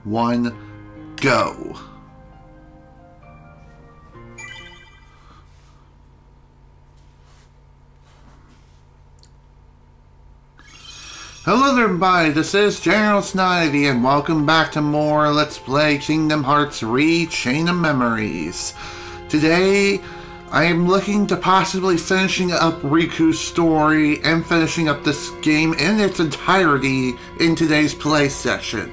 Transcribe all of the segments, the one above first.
1, go. Hello there everybody, this is General Snivy and welcome back to more Let's Play Kingdom Hearts Chain of Memories. Today, I am looking to possibly finishing up Riku's story and finishing up this game in its entirety in today's play session.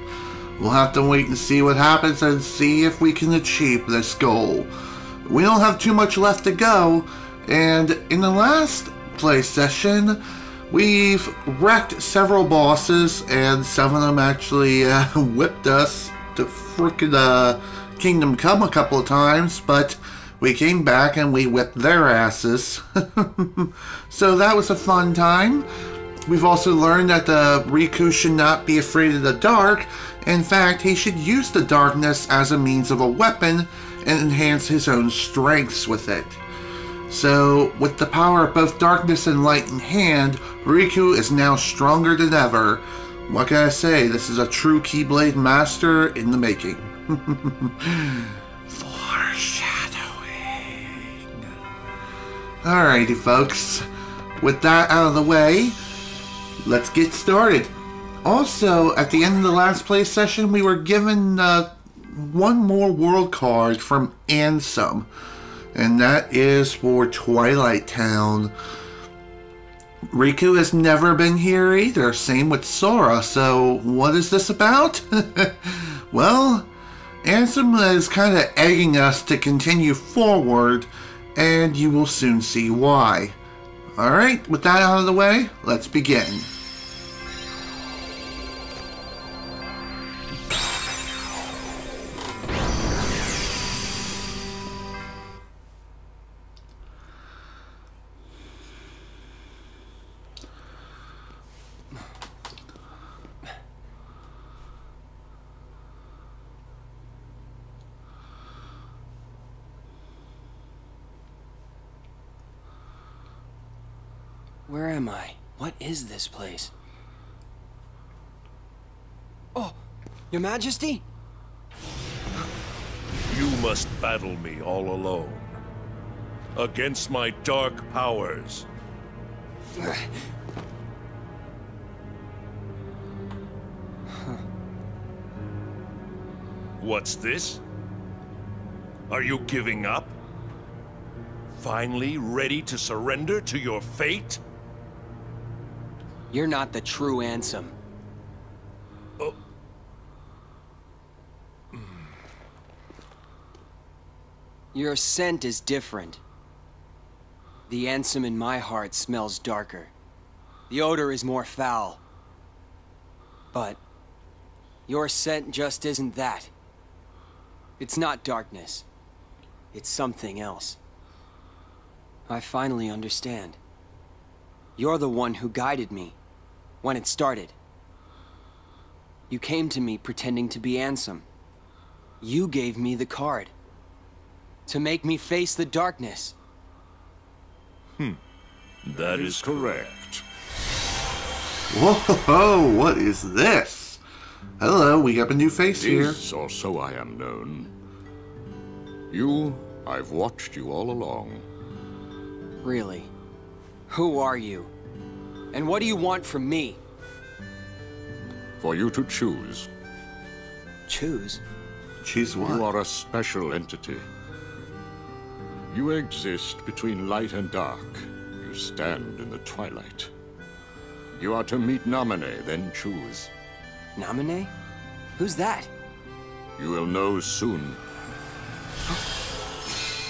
We'll have to wait and see what happens and see if we can achieve this goal. We don't have too much left to go, and in the last play session, we've wrecked several bosses, and some of them actually whipped us to frickin' Kingdom Come a couple of times, but we came back and we whipped their asses. So that was a fun time. We've also learned that Riku should not be afraid of the dark. In fact, he should use the darkness as a means of a weapon and enhance his own strengths with it. So, with the power of both darkness and light in hand, Riku is now stronger than ever. What can I say? This is a true Keyblade master in the making. Foreshadowing. Alrighty, folks. With that out of the way, let's get started. Also, at the end of the last play session, we were given one more world card from Ansem. And that is for Twilight Town. Riku has never been here either, same with Sora, so what is this about? Well, Ansem is kind of egging us to continue forward, and you will soon see why. Alright, with that out of the way, let's begin. Where am I? What is this place? Oh, Your Majesty? You must battle me all alone. Against my dark powers. What's this? Are you giving up? Finally ready to surrender to your fate? You're not the true Ansem. Oh. Your scent is different. The Ansem in my heart smells darker. The odor is more foul. But your scent just isn't that. It's not darkness. It's something else. I finally understand. You're the one who guided me when it started. You came to me pretending to be Ansem. You gave me the card to make me face the darkness. That is correct. Whoa, what is this? Hello, we have a new face here. Or so I am known. I've watched you all along. Really? Who are you? And what do you want from me? For you to choose. Choose? Choose what? You are a special entity. You exist between light and dark. You stand in the twilight. You are to meet Naminé, then choose. Naminé? Who's that? You will know soon.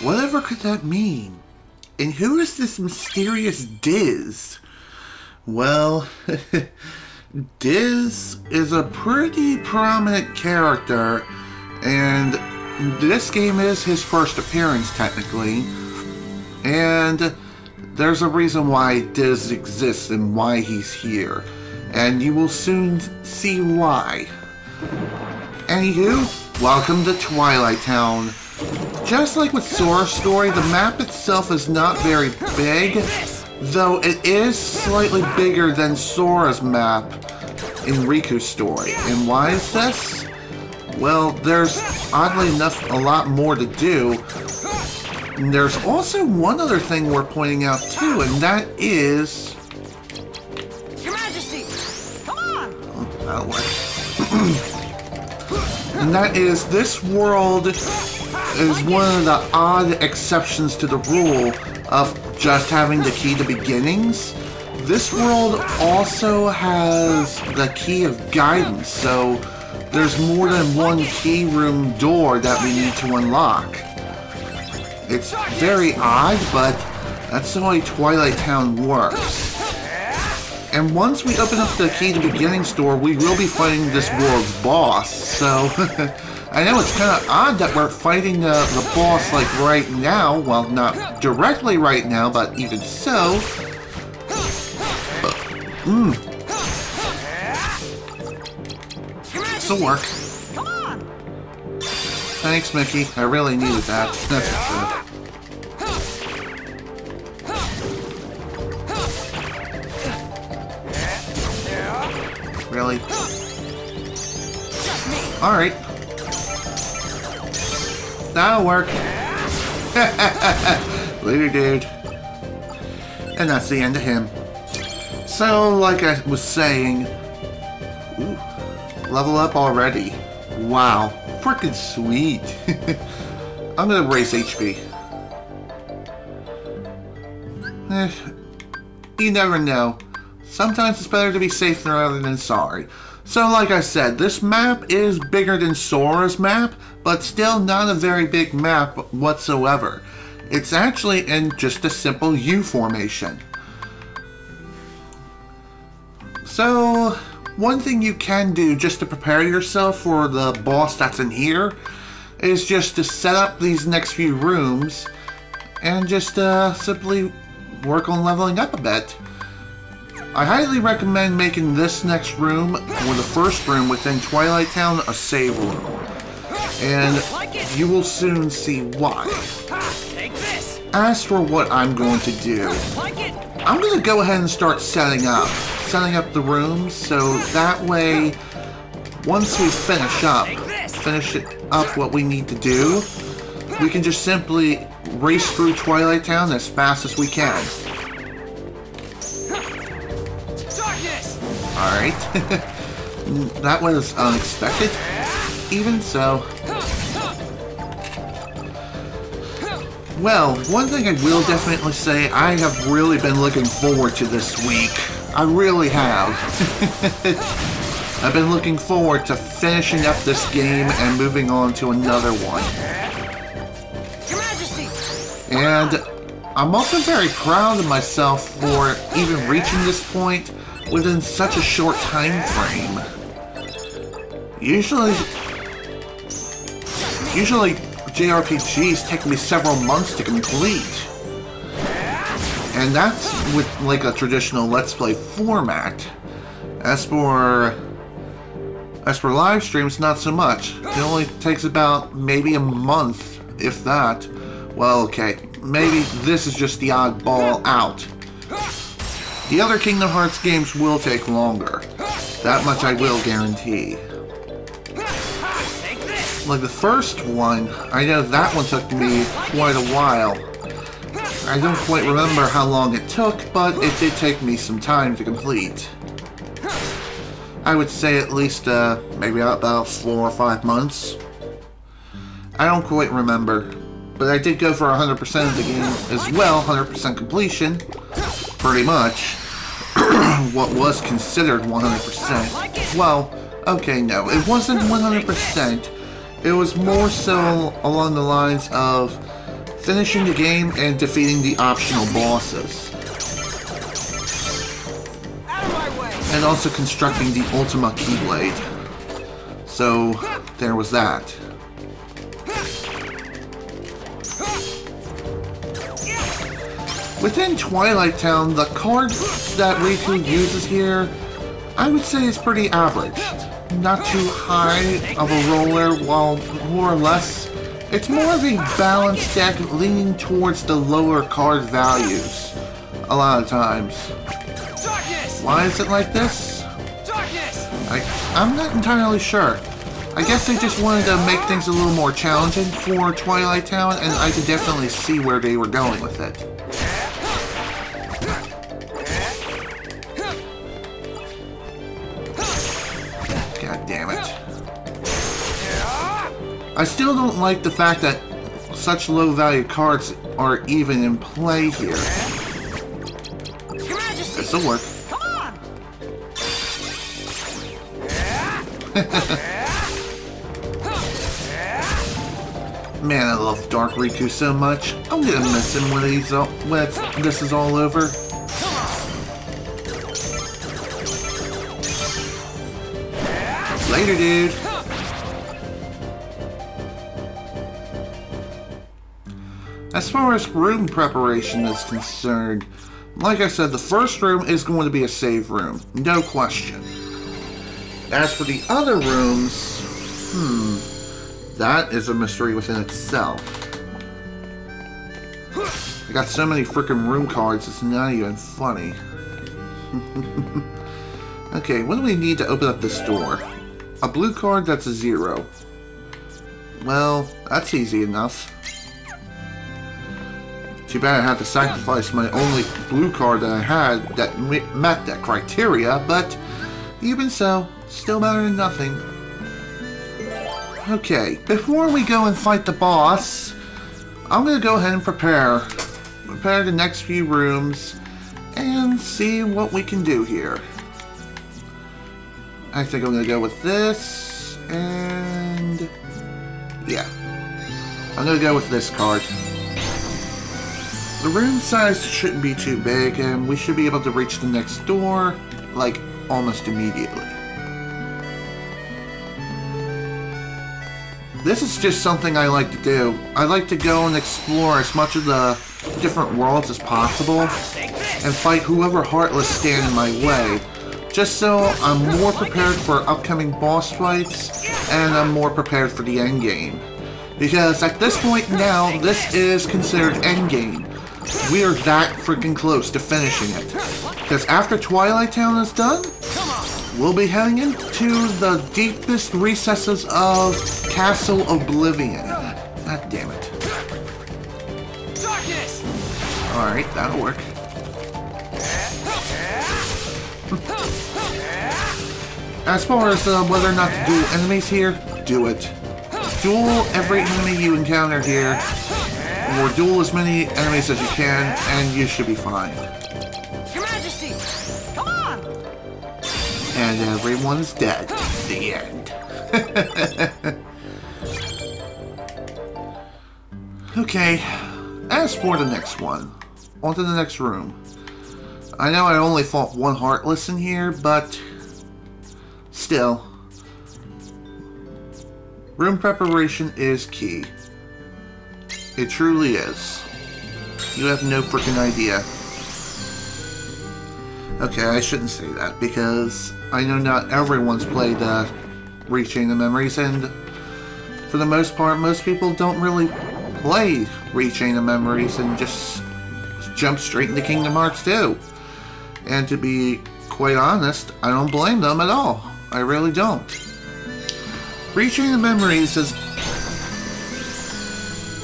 Whatever could that mean? And who is this mysterious Diz? Well, Diz is a pretty prominent character, and this game is his first appearance, technically. And there's a reason why Diz exists and why he's here. And you will soon see why. Anywho, welcome to Twilight Town. Just like with Sora's story, the map itself is not very big, though it is slightly bigger than Sora's map in Riku's story. And why is this? well, there's, oddly enough, a lot more to do. And there's also one other thing we're pointing out, too, and that is... Your Majesty! Come on! Oh, that'll work. And that is, this world is one of the odd exceptions to the rule of just having the key to beginnings. This world also has the key of guidance, so there's more than one key room door that we need to unlock. It's very odd, but that's the way Twilight Town works. And once we open up the key to beginnings door, we will be fighting this world's boss, so... I know it's kind of odd that we're fighting the boss, like, right now. Well, not directly right now, but even so... This'll work. Thanks, Mickey. I really needed that. That's for sure. Really? Alright. That'll work. Later, dude. And that's the end of him. So, like I was saying... Ooh, level up already. Wow. Frickin' sweet. I'm gonna raise HP. You never know. Sometimes it's better to be safe rather than sorry. So, like I said, this map is bigger than Sora's map, but still not a very big map whatsoever. It's actually in just a simple U formation. So, one thing you can do just to prepare yourself for the boss that's in here is just to set up these next few rooms and just simply work on leveling up a bit. I highly recommend making this next room, or the first room within Twilight Town, a save room. And you will soon see why. As for what I'm going to do, I'm going to go ahead and start setting up the rooms, so that way, once we finish up what we need to do, we can just simply race through Twilight Town as fast as we can. Alright. That was unexpected. Even so. Well, one thing I will definitely say, I have really been looking forward to this week. I really have. I've been looking forward to finishing up this game and moving on to another one. And I'm also very proud of myself for even reaching this point within such a short time frame. Usually JRPGs take me several months to complete. And that's with like a traditional Let's Play format. As for live streams, not so much. It only takes about maybe a month, if that. Well, okay, maybe this is just the oddball out. The other Kingdom Hearts games will take longer. That much I will guarantee. Like the first one, I know that one took me quite a while. I don't quite remember how long it took, but it did take me some time to complete. I would say at least maybe about 4 or 5 months. I don't quite remember, but I did go for 100% of the game as well, 100% completion, pretty much. What was considered 100%. Well, okay, no, it wasn't 100%. It was more so along the lines of finishing the game and defeating the optional bosses. And also constructing the Ultima Keyblade. So, there was that. Within Twilight Town, the cards that Riku uses here, I would say is pretty average. Not too high of a roller, while more or less, it's more of a balanced deck leaning towards the lower card values, a lot of times. Why is it like this? I'm not entirely sure. I guess they just wanted to make things a little more challenging for Twilight Town, and I could definitely see where they were going with it. God damn it. I still don't like the fact that such low-value cards are even in play here. This'll work. Man, I love Dark Riku so much. I'm gonna miss him when this is all over. Later, dude. As far as room preparation is concerned, like I said, the first room is going to be a save room, no question. As for the other rooms, that is a mystery within itself. I got so many freaking room cards, it's not even funny. Okay, what do we need to open up this door? A blue card that's a 0. Well, that's easy enough. Too bad I had to sacrifice my only blue card that I had that met that criteria, but even so, still better than nothing. Okay, before we go and fight the boss, I'm going to go ahead and prepare the next few rooms and see what we can do here. I think I'm going to go with this, and yeah, I'm going to go with this card. The room size shouldn't be too big, and we should be able to reach the next door, like, almost immediately. This is just something I like to do. I like to go and explore as much of the different worlds as possible, and fight whoever heartless stand in my way, just so I'm more prepared for upcoming boss fights, and I'm more prepared for the endgame. Because at this point now, this is considered endgame. We are that freaking close to finishing it. Because after Twilight Town is done, we'll be heading into the deepest recesses of Castle Oblivion. God damn it. Alright, that'll work. As far as whether or not to duel enemies here, do it. Duel every enemy you encounter here, or duel as many enemies as you can, and you should be fine. Your Majesty, come on! And everyone's dead. The end. Okay, as for the next one, on to the next room. I know I only fought one Heartless in here, but still. Room preparation is key. It truly is. You have no freaking idea. Okay, I shouldn't say that, because I know not everyone's played Rechain the Memories, and for the most part, most people don't really play Rechain the Memories and just jump straight into Kingdom Hearts 2. And to be quite honest, I don't blame them at all. I really don't. Rechain the Memories is...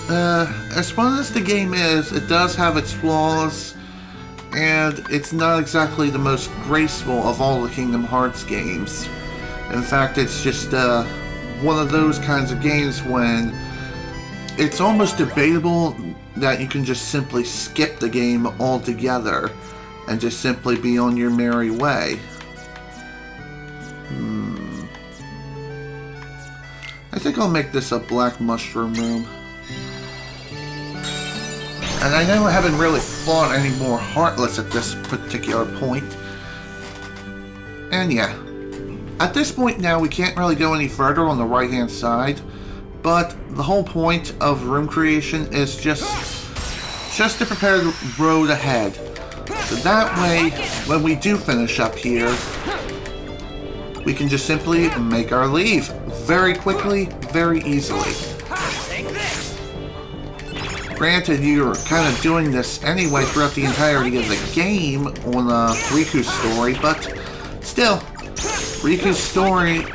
as fun as the game is, it does have its flaws, and it's not exactly the most graceful of all the Kingdom Hearts games. In fact, it's just one of those kinds of games when it's almost debatable that you can just simply skip the game altogether and just simply be on your merry way. I think I'll make this a Black Mushroom room. And I know I haven't really fought any more Heartless at this particular point. And yeah, at this point now we can't really go any further on the right hand side, but the whole point of room creation is just to prepare the road ahead. So that way, when we do finish up here, we can just simply make our leave very quickly, very easily. Granted, you're kind of doing this anyway throughout the entirety of the game on Riku's story, but still, Riku's story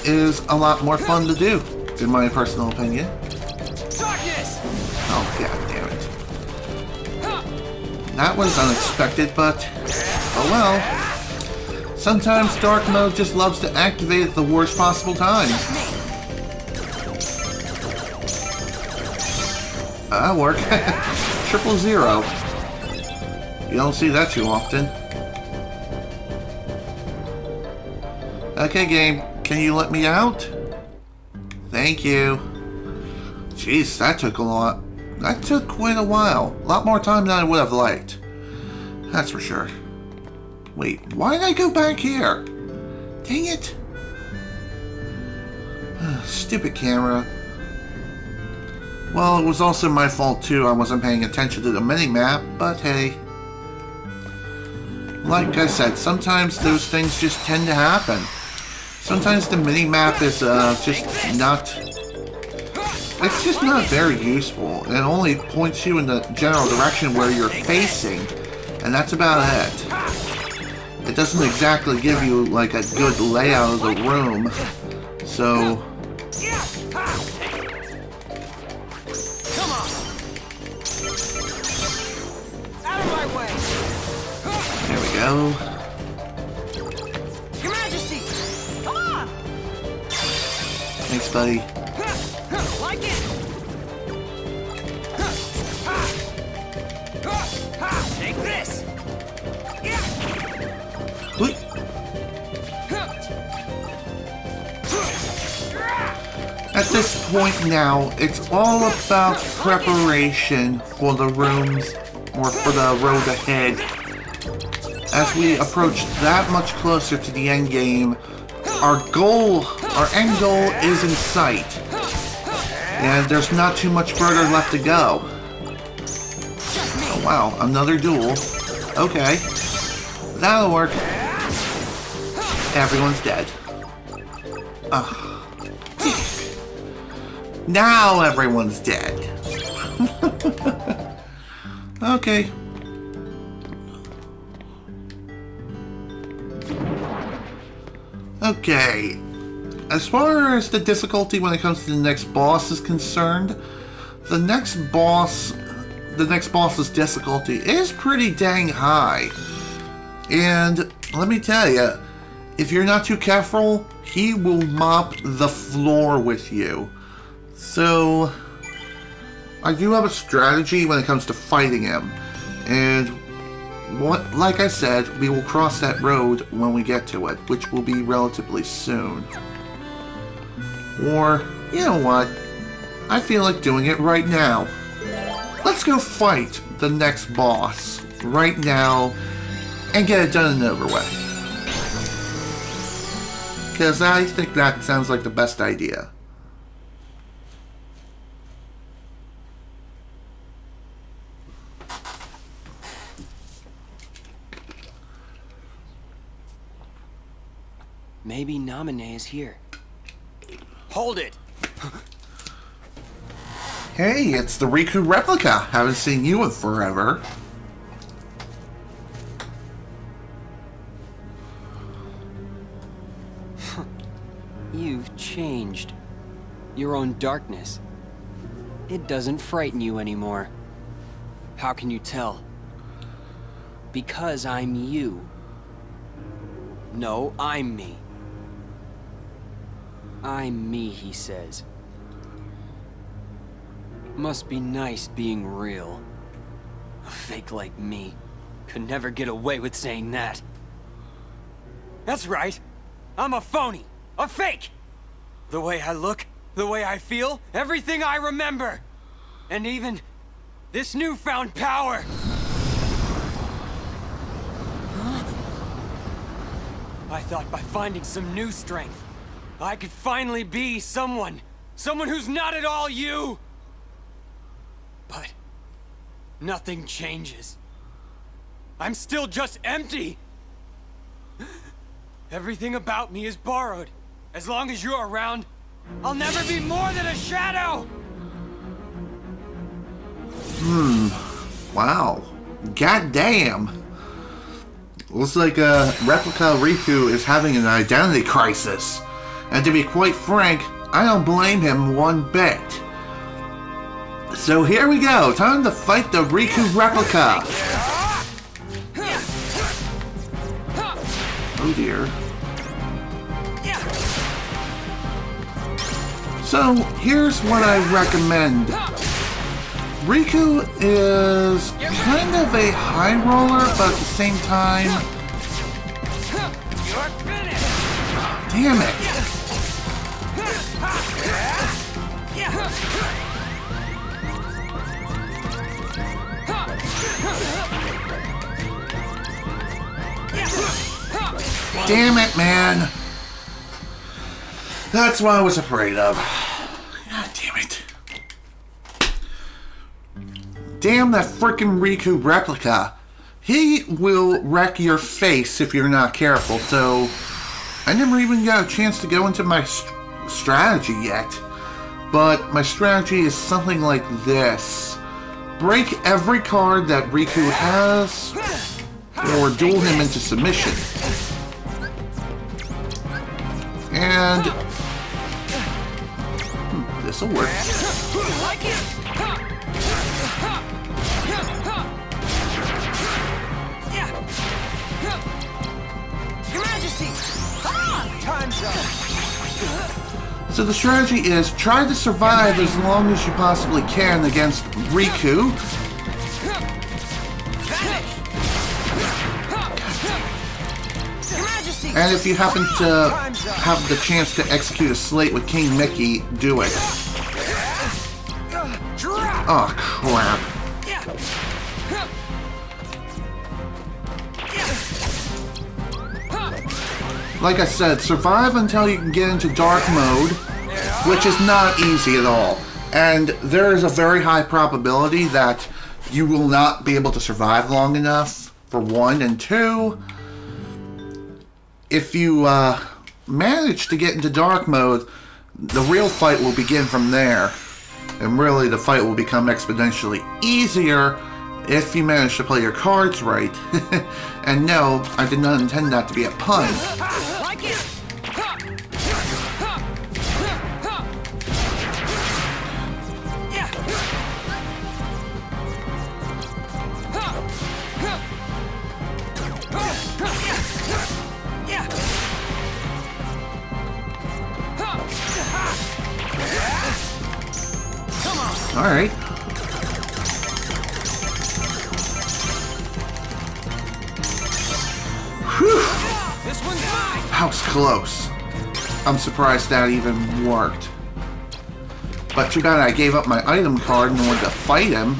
is a lot more fun to do, in my personal opinion. Darkness! Oh, god damn it. That was unexpected, but oh well. Sometimes dark mode just loves to activate at the worst possible time. That'll work. 000. You don't see that too often. Okay, game. Can you let me out? Thank you. Jeez, that took a lot. That took quite a while. A lot more time than I would have liked. That's for sure. Wait, why did I go back here? Dang it. Stupid camera. Well, it was also my fault too. I wasn't paying attention to the mini-map, but hey. Like I said, sometimes those things just tend to happen. Sometimes the mini-map is just not... It's just not very useful. It only points you in the general direction where you're facing, and that's about it. It doesn't exactly give you like a good layout of the room. So... Come on! Out of my way! There we go. Your Majesty! Come on! Thanks, buddy. Like it! Take this! Wait. At this point now, it's all about preparation for the rooms, or for the road ahead. As we approach that much closer to the end game, our end goal is in sight. And there's not too much further left to go. Oh wow, another duel. Okay. That'll work. Everyone's dead. Now everyone's dead. Okay. Okay. As far as the difficulty when it comes to the next boss is concerned, the next boss's difficulty is pretty dang high. And let me tell you, if you're not too careful, he will mop the floor with you. So, I do have a strategy when it comes to fighting him. And like I said, we will cross that road when we get to it, which will be relatively soon. Or, you know what? I feel like doing it right now. Let's go fight the next boss right now and get it done and over with. Because I think that sounds like the best idea. Maybe Naminé is here. Hold it! Hey, it's the Riku Replica. Haven't seen you in forever. You've changed. Your own darkness. It doesn't frighten you anymore. How can you tell? Because I'm you. No, I'm me. I'm me, he says. Must be nice being real. A fake like me could never get away with saying that. That's right. I'm a phony. A fake. The way I look, the way I feel, everything I remember. And even this newfound power. I thought by finding some new strength, I could finally be someone who's not at all you. But nothing changes. I'm still just empty. Everything about me is borrowed. As long as you're around, I'll never be more than a shadow. Wow. God damn. Looks like Replica Riku is having an identity crisis. And to be quite frank, I don't blame him one bit. So here we go, time to fight the Riku Replica. Oh dear. So here's what I recommend. Riku is kind of a high roller, but at the same time... Damn it! Damn it, man! That's what I was afraid of. God damn it. Damn that frickin' Riku Replica. He will wreck your face if you're not careful, so... I never even got a chance to go into my strategy yet. But my strategy is something like this. Break every card that Riku has, or duel him into submission. And... this'll work. Your Majesty! Time's up! So the strategy is try to survive as long as you possibly can against Riku. And if you happen to have the chance to execute a slate with King Mickey, do it. Oh, crap. Like I said, survive until you can get into dark mode, which is not easy at all. And there is a very high probability that you will not be able to survive long enough, for one. And two, if you manage to get into dark mode, the real fight will begin from there. And really, the fight will become exponentially easier if you manage to play your cards right. And no, I did not intend that to be a pun. Alright. This one's mine. That was close. I'm surprised that even worked. But too bad I gave up my item card in order to fight him.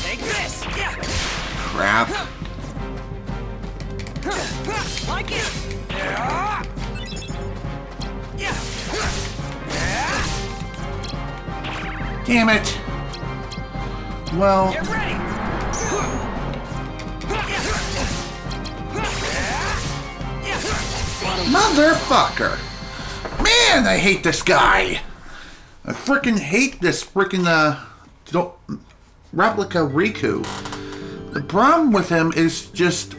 Take this. Crap. Like it. Damn it. Well... Get ready. Motherfucker! Man, I hate this guy! I frickin' hate this frickin' Replica Riku. The problem with him is just...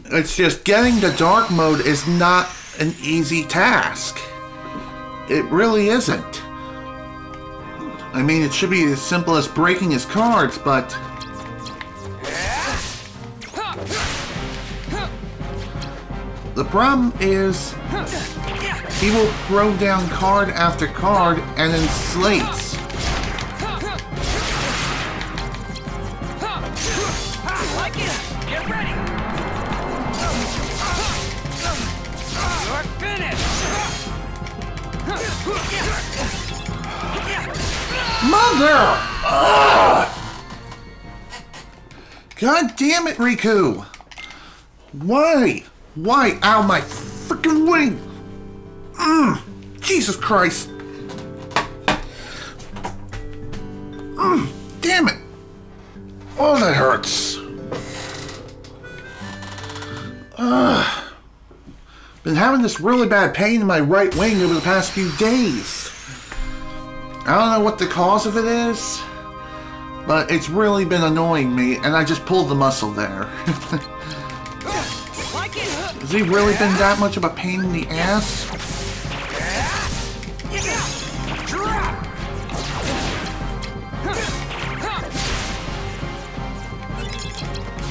it's just getting to dark mode is not an easy task. It really isn't. I mean, it should be as simple as breaking his cards, but... the problem is... he will throw down card after card and then sleights. Like it. Get ready. You're finished. Mother! Ugh! God damn it, Riku! Why? Why? Ow, my freaking wing! Jesus Christ! Damn it! Oh, that hurts. Been having this really bad pain in my right wing over the past few days. I don't know what the cause of it is, But it's really been annoying me, and I just pulled the muscle there. Has he really been that much of a pain in the ass?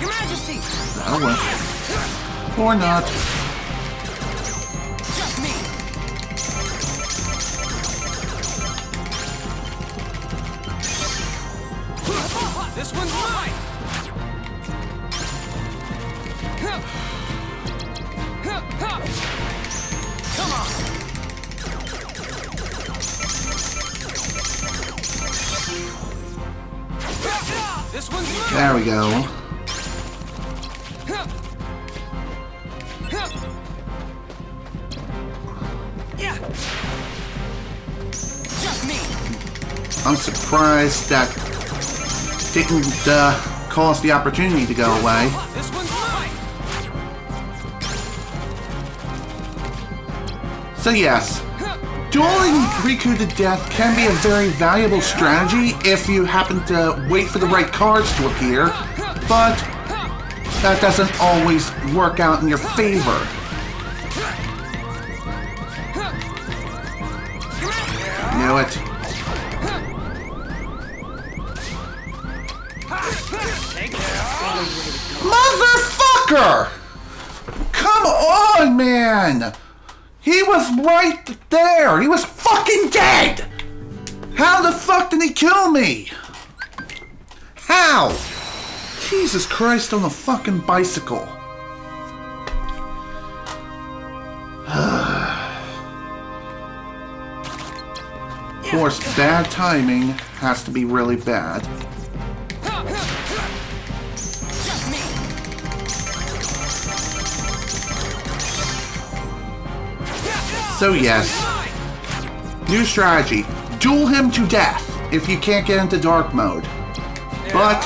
Your Majesty! That'll work. Or not. Just me! This one's mine! Come on! This one's mine! There we go. Yeah! Just me! I'm surprised that didn't cause the opportunity to go away. This one's mine! So yes, dueling Riku to death can be a very valuable strategy if you happen to wait for the right cards to appear, but that doesn't always work out in your favor. Knew it. Motherfucker! Come on, man! He was right there! He was fucking dead! How the fuck did he kill me? How? Jesus Christ on a fucking bicycle. Of course, bad timing has to be really bad. So yes, new strategy. Duel him to death if you can't get into dark mode. But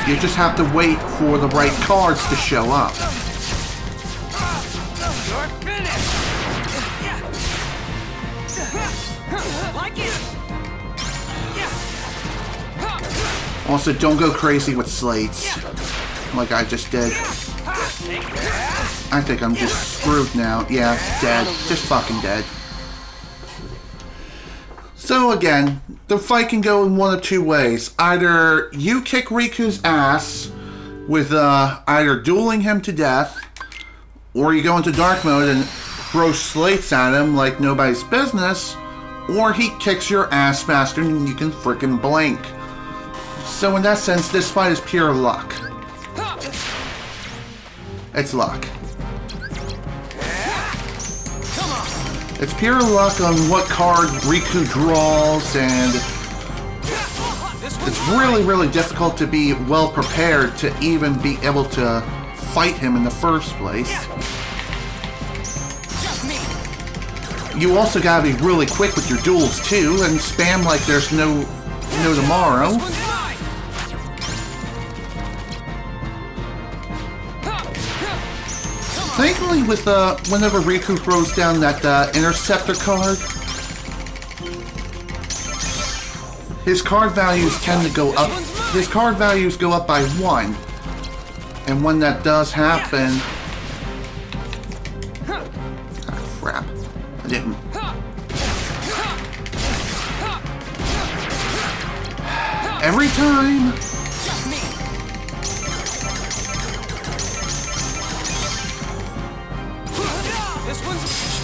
you just have to wait for the right cards to show up. You're finished! Like it! Also, don't go crazy with sleights, like I just did. I think I'm just screwed now. Yeah, dead. Just fucking dead. So again, the fight can go in one of two ways. Either you kick Riku's ass with either dueling him to death, or you go into dark mode and throw sleights at him like nobody's business, or he kicks your ass faster than you can frickin' blink. So in that sense, this fight is pure luck. It's luck. It's pure luck on what card Riku draws, and it's really, really difficult to be well prepared to even be able to fight him in the first place. You also gotta be really quick with your duels too, and spam like there's no tomorrow. Thankfully, with whenever Riku throws down that interceptor card, his card values tend to go up. His card values go up by 1, and when that does happen, ah, crap, I didn't. Every time.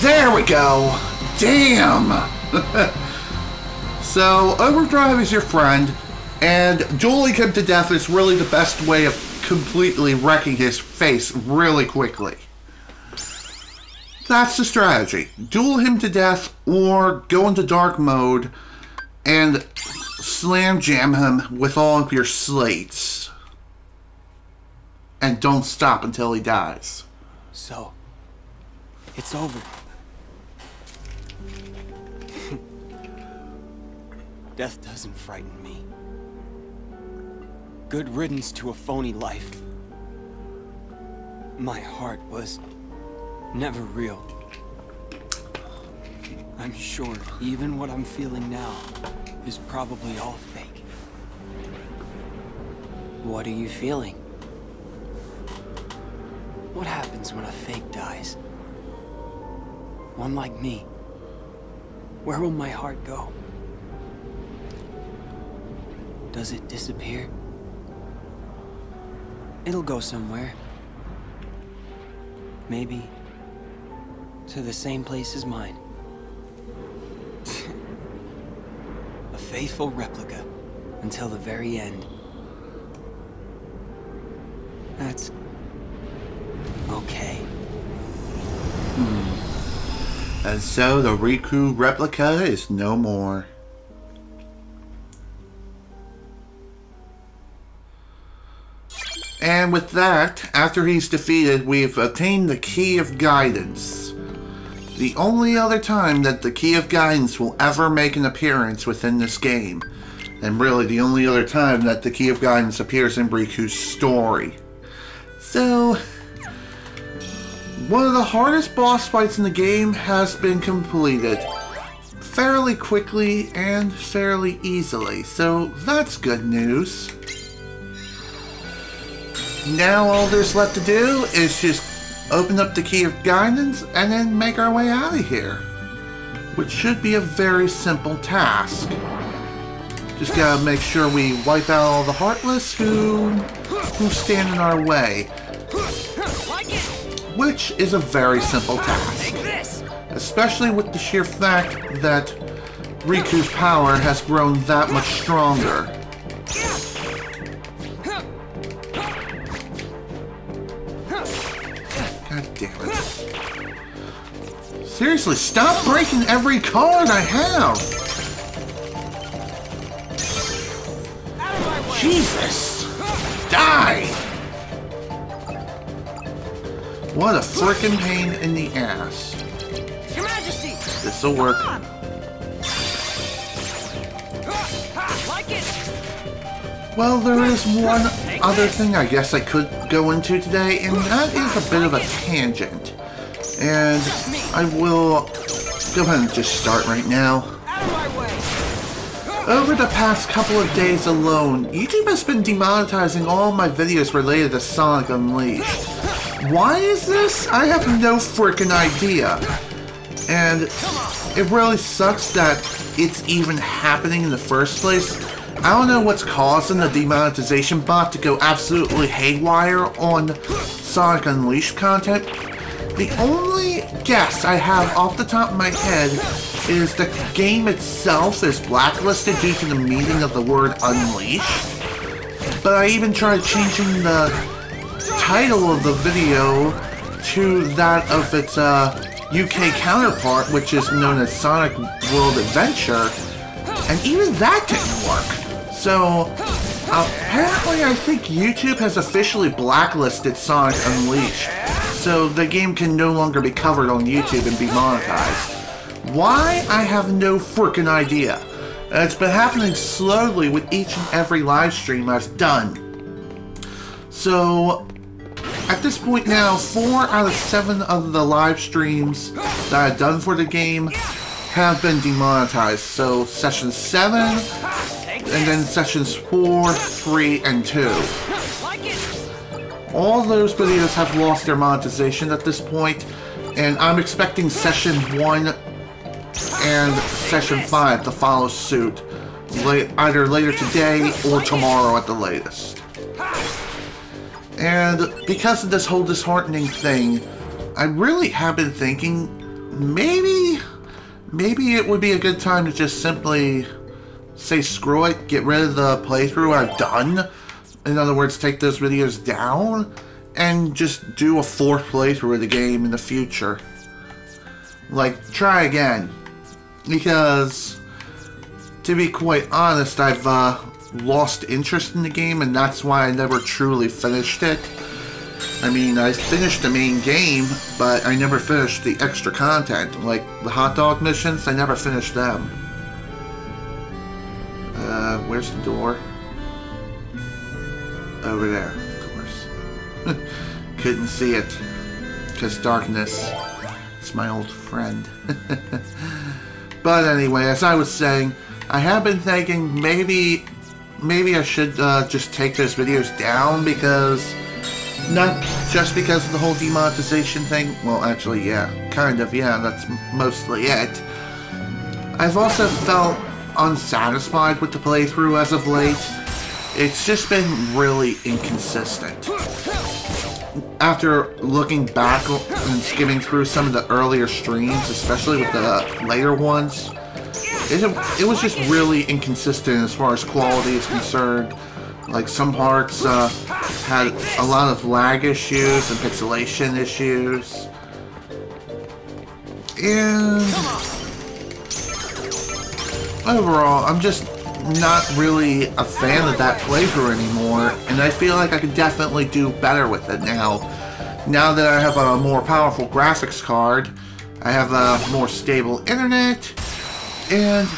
There we go! Damn! So, Overdrive is your friend, and dueling him to death is really the best way of completely wrecking his face really quickly. That's the strategy. Duel him to death, or go into dark mode and slam jam him with all of your sleights. And don't stop until he dies. So, it's over. Death doesn't frighten me. Good riddance to a phony life. My heart was never real. I'm sure even what I'm feeling now is probably all fake. What are you feeling? What happens when a fake dies? One like me. Where will my heart go? Does it disappear? It'll go somewhere. Maybe to the same place as mine. A faithful replica until the very end. That's okay. And so the Riku Replica is no more. And with that, after he's defeated, we've obtained the Key of Guidance. The only other time that the Key of Guidance will ever make an appearance within this game. And really the only other time that the Key of Guidance appears in Riku's story. So, one of the hardest boss fights in the game has been completed. Fairly quickly and fairly easily, so that's good news. Now all there's left to do is just open up the Key of Guidance and then make our way out of here. Which should be a very simple task. Just gotta make sure we wipe out all the Heartless who stand in our way. Which is a very simple task. Especially with the sheer fact that Riku's power has grown that much stronger. God damn it. Seriously, stop breaking every card I have! Jesus! Die! What a frickin' pain in the ass. Your Majesty! This'll work. Like it! Well, there is one other thing I guess I could go into today, and that is a bit of a tangent. And I will go ahead and just start right now. Out of my way! Over the past couple of days alone, YouTube has been demonetizing all my videos related to Sonic Unleashed. Why is this? I have no freaking idea. And it really sucks that it's even happening in the first place. I don't know what's causing the demonetization bot to go absolutely haywire on Sonic Unleashed content. The only guess I have off the top of my head is the game itself is blacklisted due to the meaning of the word Unleashed. But I even tried changing the title of the video to that of its UK counterpart, which is known as Sonic World Adventure, and even that didn't work. So, apparently I think YouTube has officially blacklisted Sonic Unleashed, so the game can no longer be covered on YouTube and be monetized. Why? I have no freaking idea. And it's been happening slowly with each and every live stream I've done. So, at this point now, 4 out of 7 of the live streams that I've done for the game have been demonetized. So, Session 7, and then Sessions 4, 3, and 2. All those videos have lost their monetization at this point, and I'm expecting Session 1 and Session 5 to follow suit, either later today or tomorrow at the latest. And because of this whole disheartening thing, I really have been thinking maybe it would be a good time to just simply say screw it, get rid of the playthrough I've done. In other words, take those videos down and just do a 4th playthrough of the game in the future. Like, try again. Because, to be quite honest, I've lost interest in the game, and that's why I never truly finished it. I mean, I finished the main game, but I never finished the extra content. Like, the hot dog missions, I never finished them. Where's the door? Over there, of course. Couldn't see it. Because darkness. It's my old friend. But anyway, as I was saying, I have been thinking maybe maybe I should just take those videos down because... Not just because of the whole demonetization thing. Well, actually, yeah. Kind of, yeah. That's mostly it. I've also felt unsatisfied with the playthrough as of late. It's just been really inconsistent. After looking back and skimming through some of the earlier streams, especially with the later ones, it was just really inconsistent as far as quality is concerned. Like, some parts had a lot of lag issues and pixelation issues. And overall, I'm just not really a fan of that playthrough anymore, and I feel like I could definitely do better with it now. Now that I have a more powerful graphics card, I have a more stable internet, and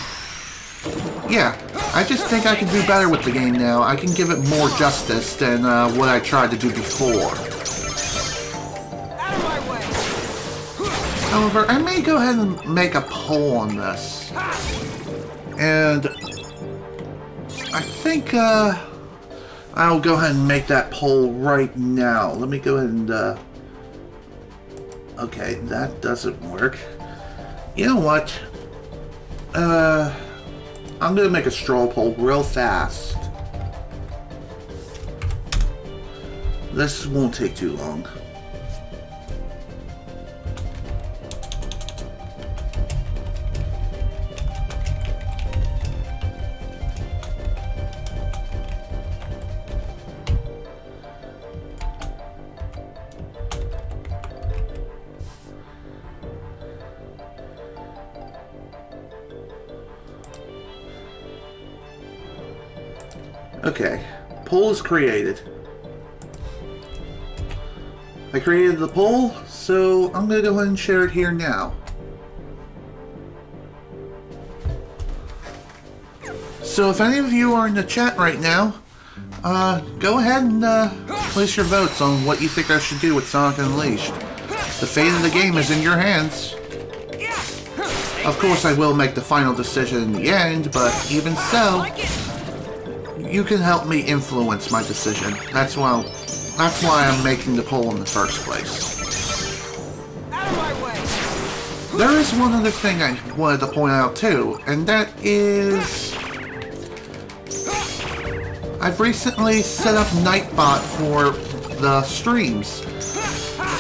yeah, I just think I can do better with the game now. I can give it more justice than what I tried to do before. However, I may go ahead and make a poll on this. And I think I'll go ahead and make that poll right now. Let me go ahead and okay, that doesn't work. You know what? I'm gonna make a straw poll real fast. This won't take too long. Okay, poll is created. I created the poll, so I'm going to go ahead and share it here now. So if any of you are in the chat right now, go ahead and place your votes on what you think I should do with Sonic Unleashed. The fate of the game is in your hands. Of course, I will make the final decision in the end, but even so, you can help me influence my decision. That's why I'm making the poll in the first place. There is one other thing I wanted to point out too, and that is I've recently set up Nightbot for the streams.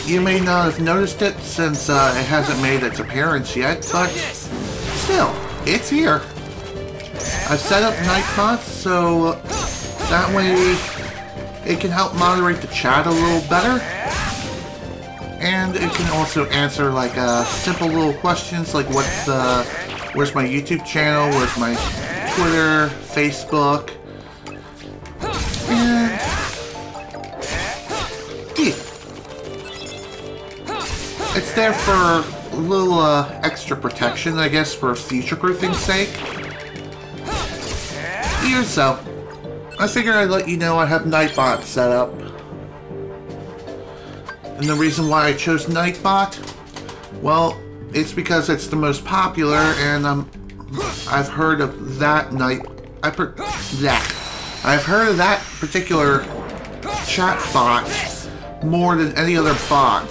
You may not have noticed it since it hasn't made its appearance yet, but still, it's here. I've set up Nightbot so that way it can help moderate the chat a little better. And it can also answer like simple little questions like where's my YouTube channel, where's my Twitter, Facebook, and yeah. It's there for a little extra protection, I guess, for future-proofing's sake. Here, so I figured I'd let you know I have Nightbot set up. And the reason why I chose Nightbot, well, it's because it's the most popular, and I've heard of that I've heard of that particular chat bot more than any other bot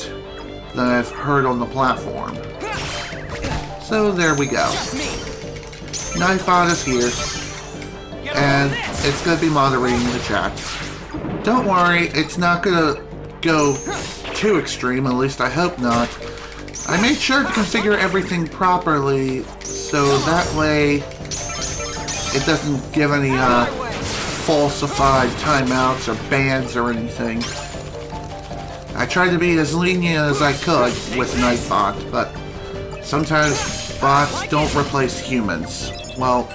that I've heard on the platform. So there we go. Nightbot is here, and it's going to be moderating the chat. Don't worry, it's not going to go too extreme, at least I hope not. I made sure to configure everything properly so that way it doesn't give any falsified timeouts or bans or anything. I tried to be as lenient as I could with Nightbot, but sometimes bots don't replace humans. Well,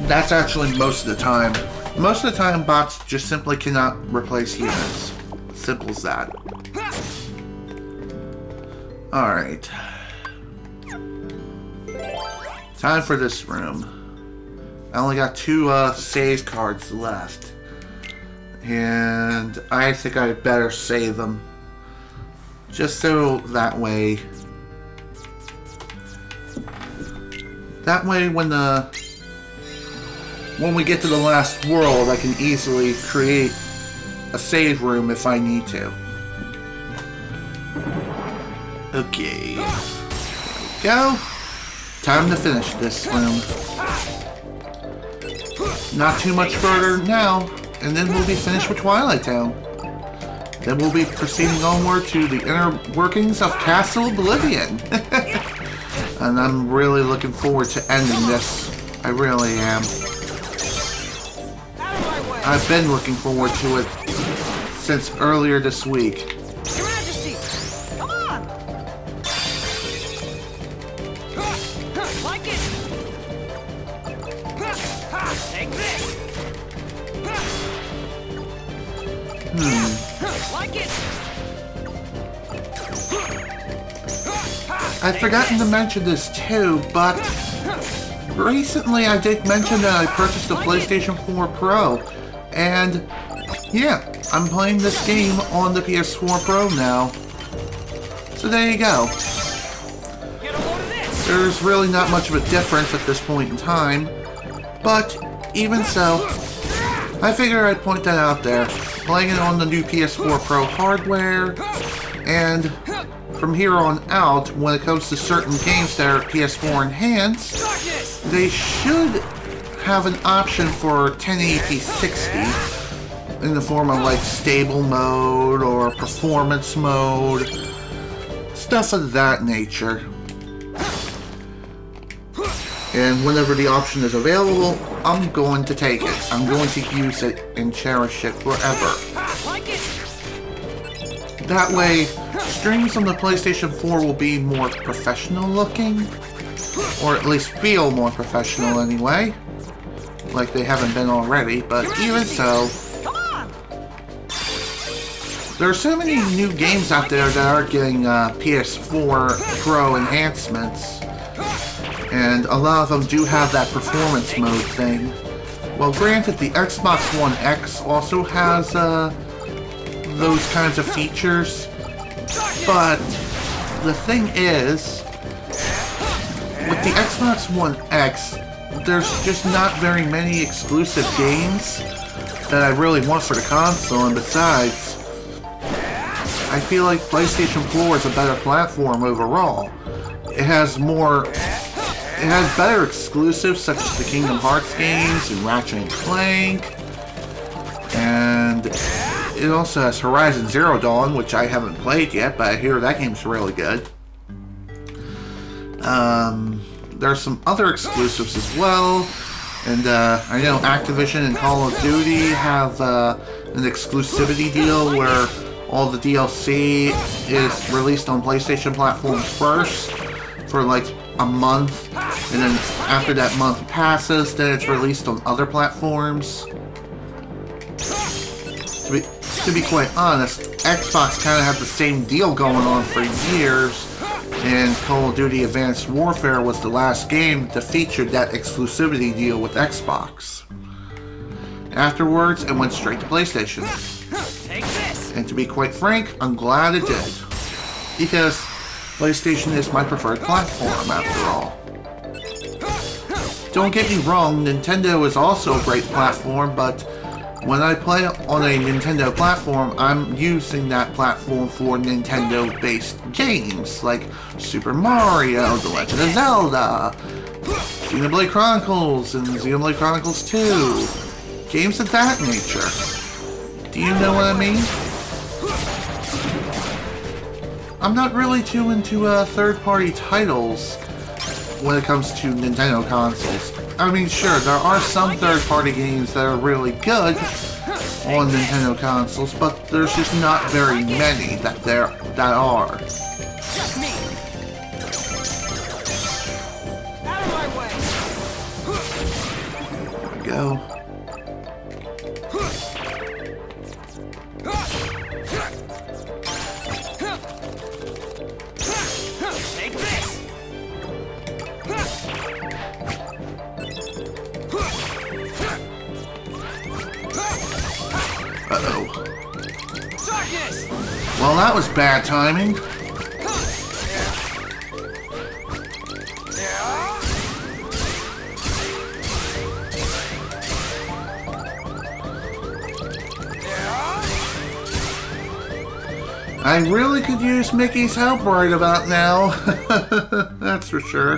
that's actually most of the time. Most of the time, bots just simply cannot replace humans. Simple as that. Alright. Time for this room. I only got 2 save cards left. And I think I better save them. Just so that way... That way when the when we get to the last world, I can easily create a save room if I need to. Okay. There we go. Time to finish this room. Not too much further now, and then we'll be finished with Twilight Town. Then we'll be proceeding onward to the inner workings of Castle Oblivion. And I'm really looking forward to ending this. I really am. I've been looking forward to it since earlier this week. Your Majesty! Come on! Like it! Take this! Like it! I'd forgotten to mention this too, but recently I did mention that I purchased a PlayStation 4 Pro, and yeah, I'm playing this game on the PS4 Pro now. So there you go. There's really not much of a difference at this point in time, but even so, I figured I'd point that out there. Playing it on the new PS4 Pro hardware, and from here on out, when it comes to certain games that are PS4 enhanced, they should have an option for 1080p 60 in the form of like stable mode or performance mode, stuff of that nature. And whenever the option is available, I'm going to take it. I'm going to use it and cherish it forever. That way, streams on the PlayStation 4 will be more professional looking, or at least feel more professional anyway. Like they haven't been already, but even so, there are so many new games out there that are getting PS4 Pro enhancements, and a lot of them do have that performance mode thing. Well, granted, the Xbox One X also has those kinds of features, but the thing is, with the Xbox One X, there's just not very many exclusive games that I really want for the console, and besides, I feel like PlayStation 4 is a better platform overall. It has better exclusives such as the Kingdom Hearts games and Ratchet & Clank, and it also has Horizon Zero Dawn, which I haven't played yet, but I hear that game's really good. There are some other exclusives as well, and I know Activision and Call of Duty have an exclusivity deal where all the DLC is released on PlayStation platforms first for like a month, and then after that month passes, then it's released on other platforms. To be quite honest, Xbox kind of had the same deal going on for years, and Call of Duty Advanced Warfare was the last game that featured that exclusivity deal with Xbox. Afterwards, it went straight to PlayStation. And to be quite frank, I'm glad it did, because PlayStation is my preferred platform after all. Don't get me wrong, Nintendo is also a great platform, but when I play on a Nintendo platform, I'm using that platform for Nintendo-based games like Super Mario, The Legend of Zelda, Xenoblade Chronicles, and Xenoblade Chronicles 2. Games of that nature. Do you know what I mean? I'm not really too into third-party titles when it comes to Nintendo consoles. I mean, sure, there are some third-party games that are really good on Nintendo consoles, but there's just not very many that are. There we go. Uh-oh. Well, that was bad timing. I really could use Mickey's help right about now. That's for sure.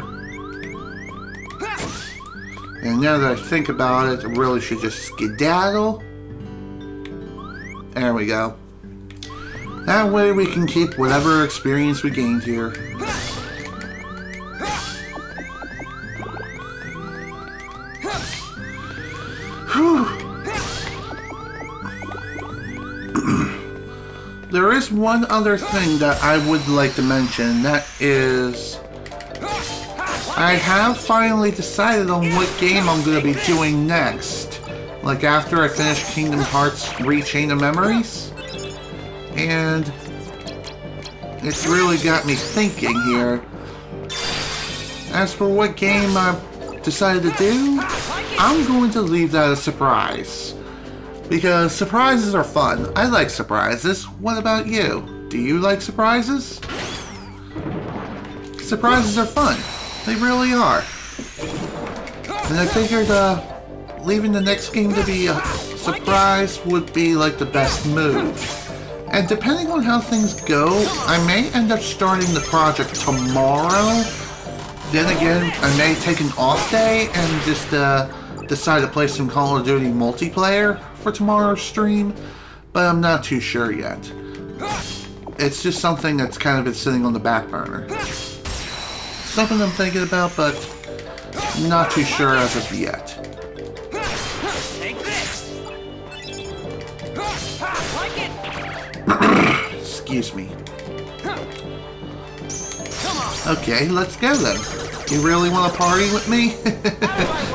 And now that I think about it, I really should just skedaddle. There we go. That way we can keep whatever experience we gained here. Whew. There is one other thing that I would like to mention. That is, I have finally decided on what game I'm going to be doing next. Like after I finish Kingdom Hearts Rechain of Memories. And it's really got me thinking here. As for what game I've decided to do, I'm going to leave that a surprise. Because surprises are fun. I like surprises. What about you? Do you like surprises? Surprises are fun. They really are. And I figured leaving the next game to be a surprise would be like the best move. And depending on how things go, I may end up starting the project tomorrow. Then again, I may take an off day and just decide to play some Call of Duty multiplayer for tomorrow's stream, but I'm not too sure yet. It's just something that's kind of been sitting on the back burner. Something I'm thinking about, but not too sure as of yet. Take this. Like it. Excuse me. Okay, let's go then. You really want to party with me?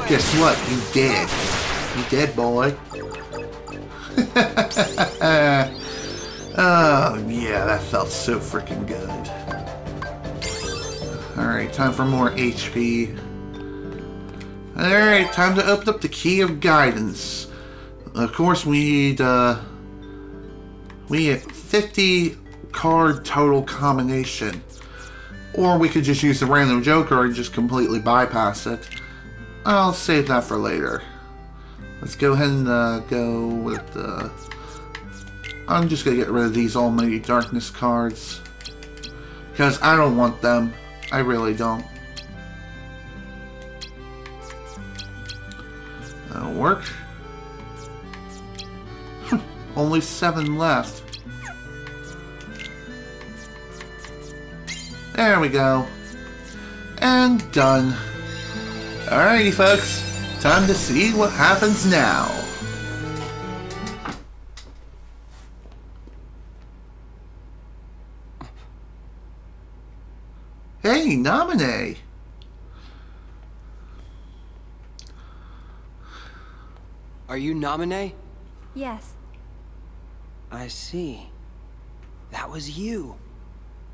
Guess what? You did. You did, boy. Oh, yeah, that felt so freaking good. Alright, time for more HP. Alright, time to open up the Key of Guidance. Of course, we need 50 card total combination. Or we could just use the random joker and just completely bypass it. I'll save that for later. Let's go ahead and go with the... I'm just going to get rid of these Almighty Darkness cards. Because I don't want them. I really don't. That'll work. Only 7 left. There we go. And done. Alrighty, folks. Time to see what happens now. Hey, Naminé! Are you Naminé? Yes. I see. That was you.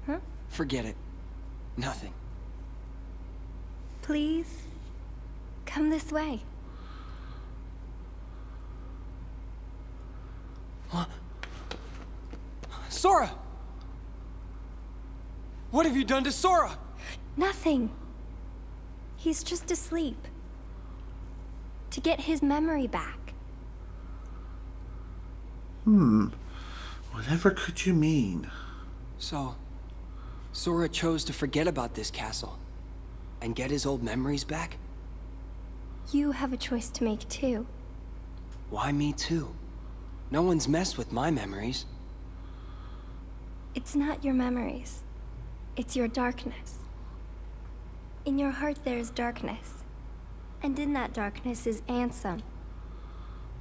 Huh? Forget it. Nothing. Please, come this way. What? Sora! What have you done to Sora? Nothing. He's just asleep. To get his memory back. Whatever could you mean? So, Sora chose to forget about this castle and get his old memories back? You have a choice to make too. Why me too? No one's messed with my memories. It's not your memories. It's your darkness. In your heart there's darkness. And in that darkness is Ansem.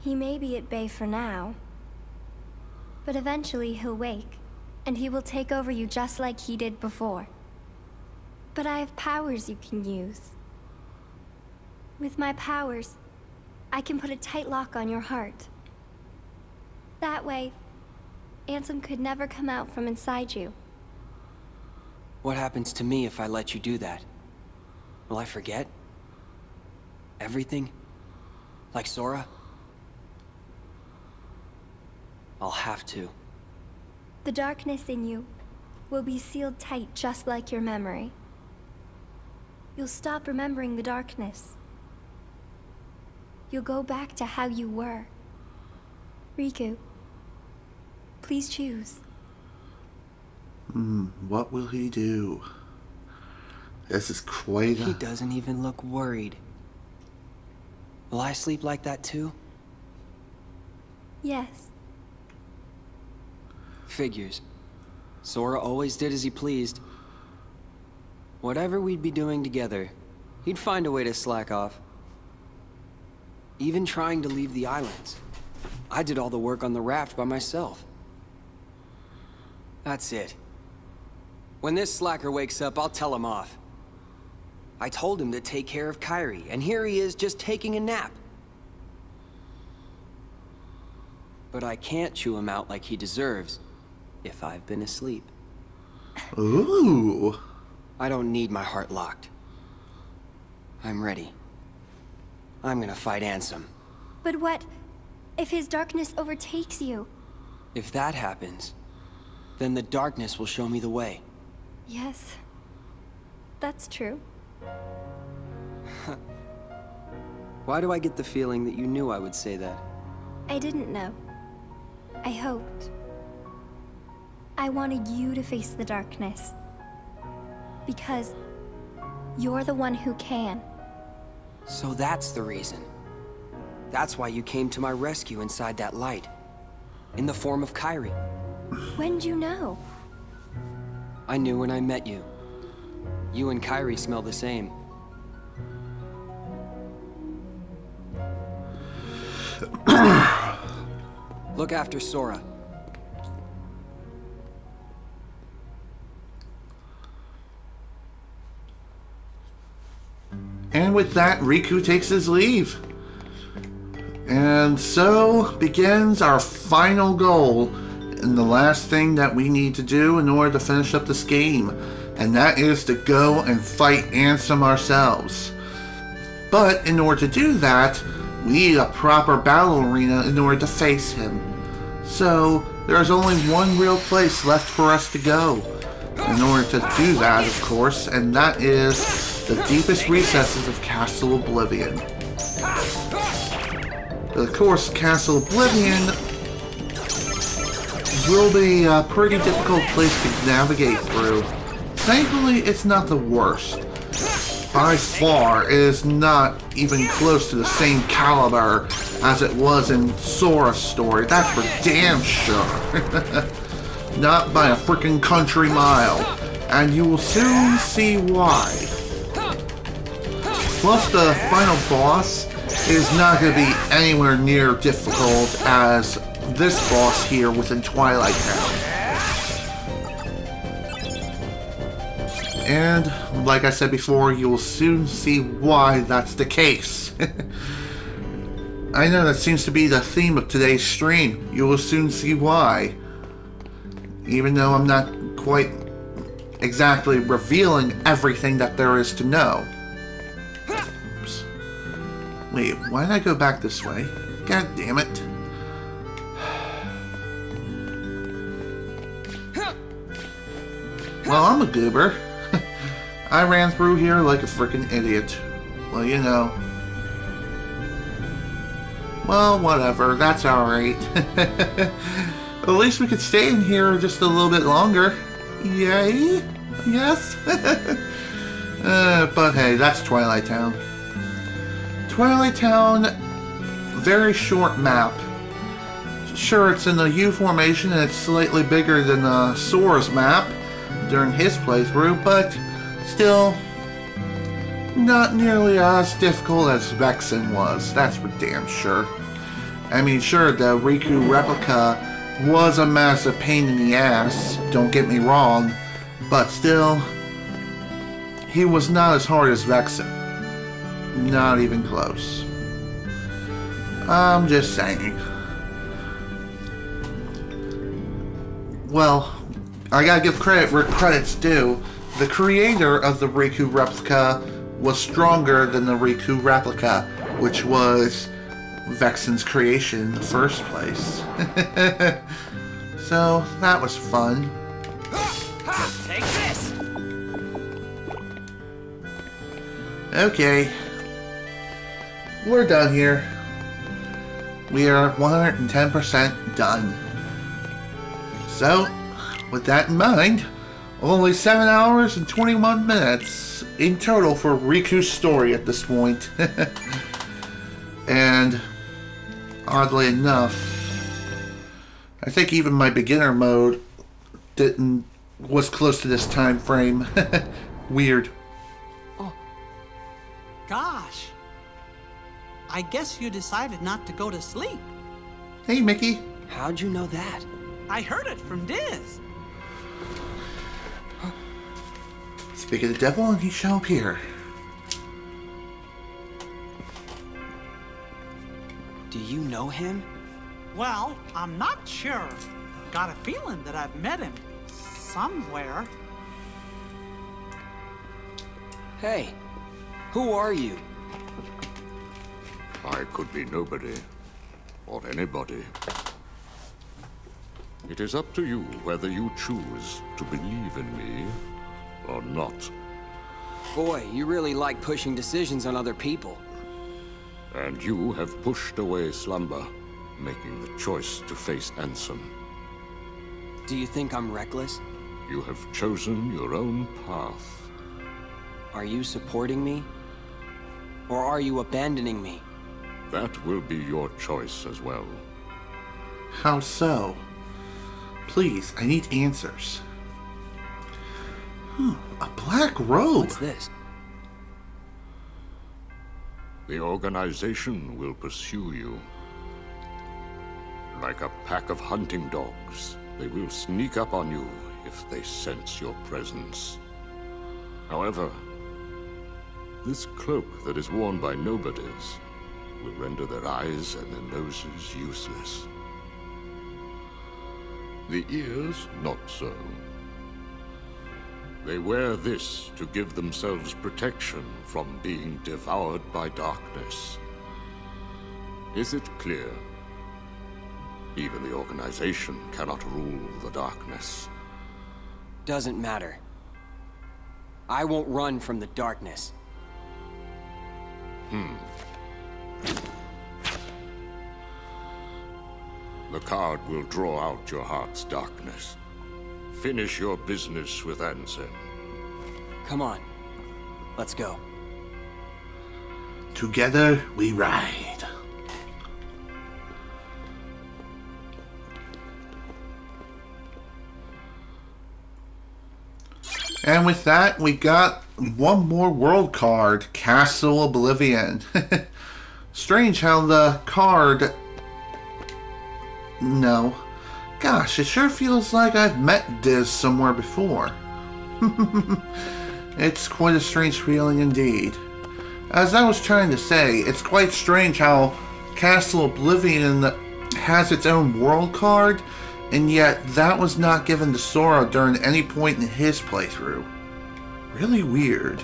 He may be at bay for now, but eventually he'll wake, and he will take over you just like he did before. But I have powers you can use. With my powers, I can put a tight lock on your heart. That way, Ansem could never come out from inside you. What happens to me if I let you do that? Will I forget? Everything? Like Sora? I'll have to. The darkness in you will be sealed tight just like your memory. You'll stop remembering the darkness. You'll go back to how you were. Riku, please choose. What will he do? This is quite He doesn't even look worried. Will I sleep like that too? Yes. Figures. Sora always did as he pleased. Whatever we'd be doing together, he'd find a way to slack off. Even trying to leave the islands. I did all the work on the raft by myself. That's it. When this slacker wakes up, I'll tell him off. I told him to take care of Kairi, and here he is just taking a nap. But I can't chew him out like he deserves, if I've been asleep. Ooh. I don't need my heart locked. I'm ready. I'm gonna fight Ansem. But what if his darkness overtakes you? If that happens, then the darkness will show me the way. Yes. That's true. Why do I get the feeling that you knew I would say that? I didn't know. I hoped. I wanted you to face the darkness. Because you're the one who can. So that's the reason. That's why you came to my rescue inside that light. In the form of Kairi. When'd you know? I knew when I met you. You and Kairi smell the same. Look after Sora. And with that, Riku takes his leave. And so begins our final goal, and the last thing that we need to do in order to finish up this game. And that is to go and fight Ansem ourselves. But in order to do that, we need a proper battle arena in order to face him. So there's only one real place left for us to go in order to do that, of course, and that is the deepest recesses of Castle Oblivion. Of course, Castle Oblivion will be a pretty difficult place to navigate through. Thankfully, it's not the worst. By far, it is not even close to the same caliber as it was in Sora's story. That's for damn sure. Not by a freaking country mile. And you will soon see why. Plus, the final boss is not going to be anywhere near difficult as this boss here within Twilight Town. And, like I said before, you will soon see why that's the case. I know that seems to be the theme of today's stream. You will soon see why. Even though I'm not quite exactly revealing everything that there is to know. Oops. Wait, why did I go back this way? God damn it. Well, I'm a goober. I ran through here like a freaking idiot. Well, you know. Well, whatever. That's alright. At least we could stay in here just a little bit longer. Yay? Yes? But hey, that's Twilight Town. Twilight Town, very short map. Sure, it's in the U formation and it's slightly bigger than Sora's map during his playthrough, but still not nearly as difficult as Vexen was, that's for damn sure. I mean, sure, the Riku Replica was a massive pain in the ass, don't get me wrong, but still, he was not as hard as Vexen. Not even close. I'm just saying. Well, I gotta give credit where credit's due. The creator of the Riku Replica was stronger than the Riku Replica, which was Vexen's creation in the first place. So, that was fun. Take this! Okay. We're done here. We are 110% done. So, with that in mind, Only 7 hours and 21 minutes in total for Riku's story at this point. And oddly enough, I think even my beginner mode was close to this time frame. Weird. Oh, gosh. I guess you decided not to go to sleep. Hey, Mickey. How'd you know that? I heard it from Diz. Speak of the devil, and he shall appear. Do you know him? Well, I'm not sure. Got a feeling that I've met him somewhere. Hey, who are you? I could be nobody, or anybody. It is up to you whether you choose to believe in me or not. Boy, you really like pushing decisions on other people. And you have pushed away slumber, making the choice to face Ansem. Do you think I'm reckless? You have chosen your own path. Are you supporting me? Or are you abandoning me? That will be your choice as well. How so? Please, I need answers. A black robe. What's this? The organization will pursue you. Like a pack of hunting dogs, they will sneak up on you if they sense your presence. However, this cloak that is worn by nobodies will render their eyes and their noses useless. The ears, not so. They wear this to give themselves protection from being devoured by darkness. Is it clear? Even the organization cannot rule the darkness. Doesn't matter. I won't run from the darkness. The card will draw out your heart's darkness. Finish your business with Ansem. Come on. Let's go. Together we ride. And with that, we got one more world card, Castle Oblivion. Strange how the card... No. Gosh, it sure feels like I've met Diz somewhere before. It's quite a strange feeling indeed. As I was trying to say, it's quite strange how Castle Oblivion has its own world card, and yet that was not given to Sora during any point in his playthrough. Really weird.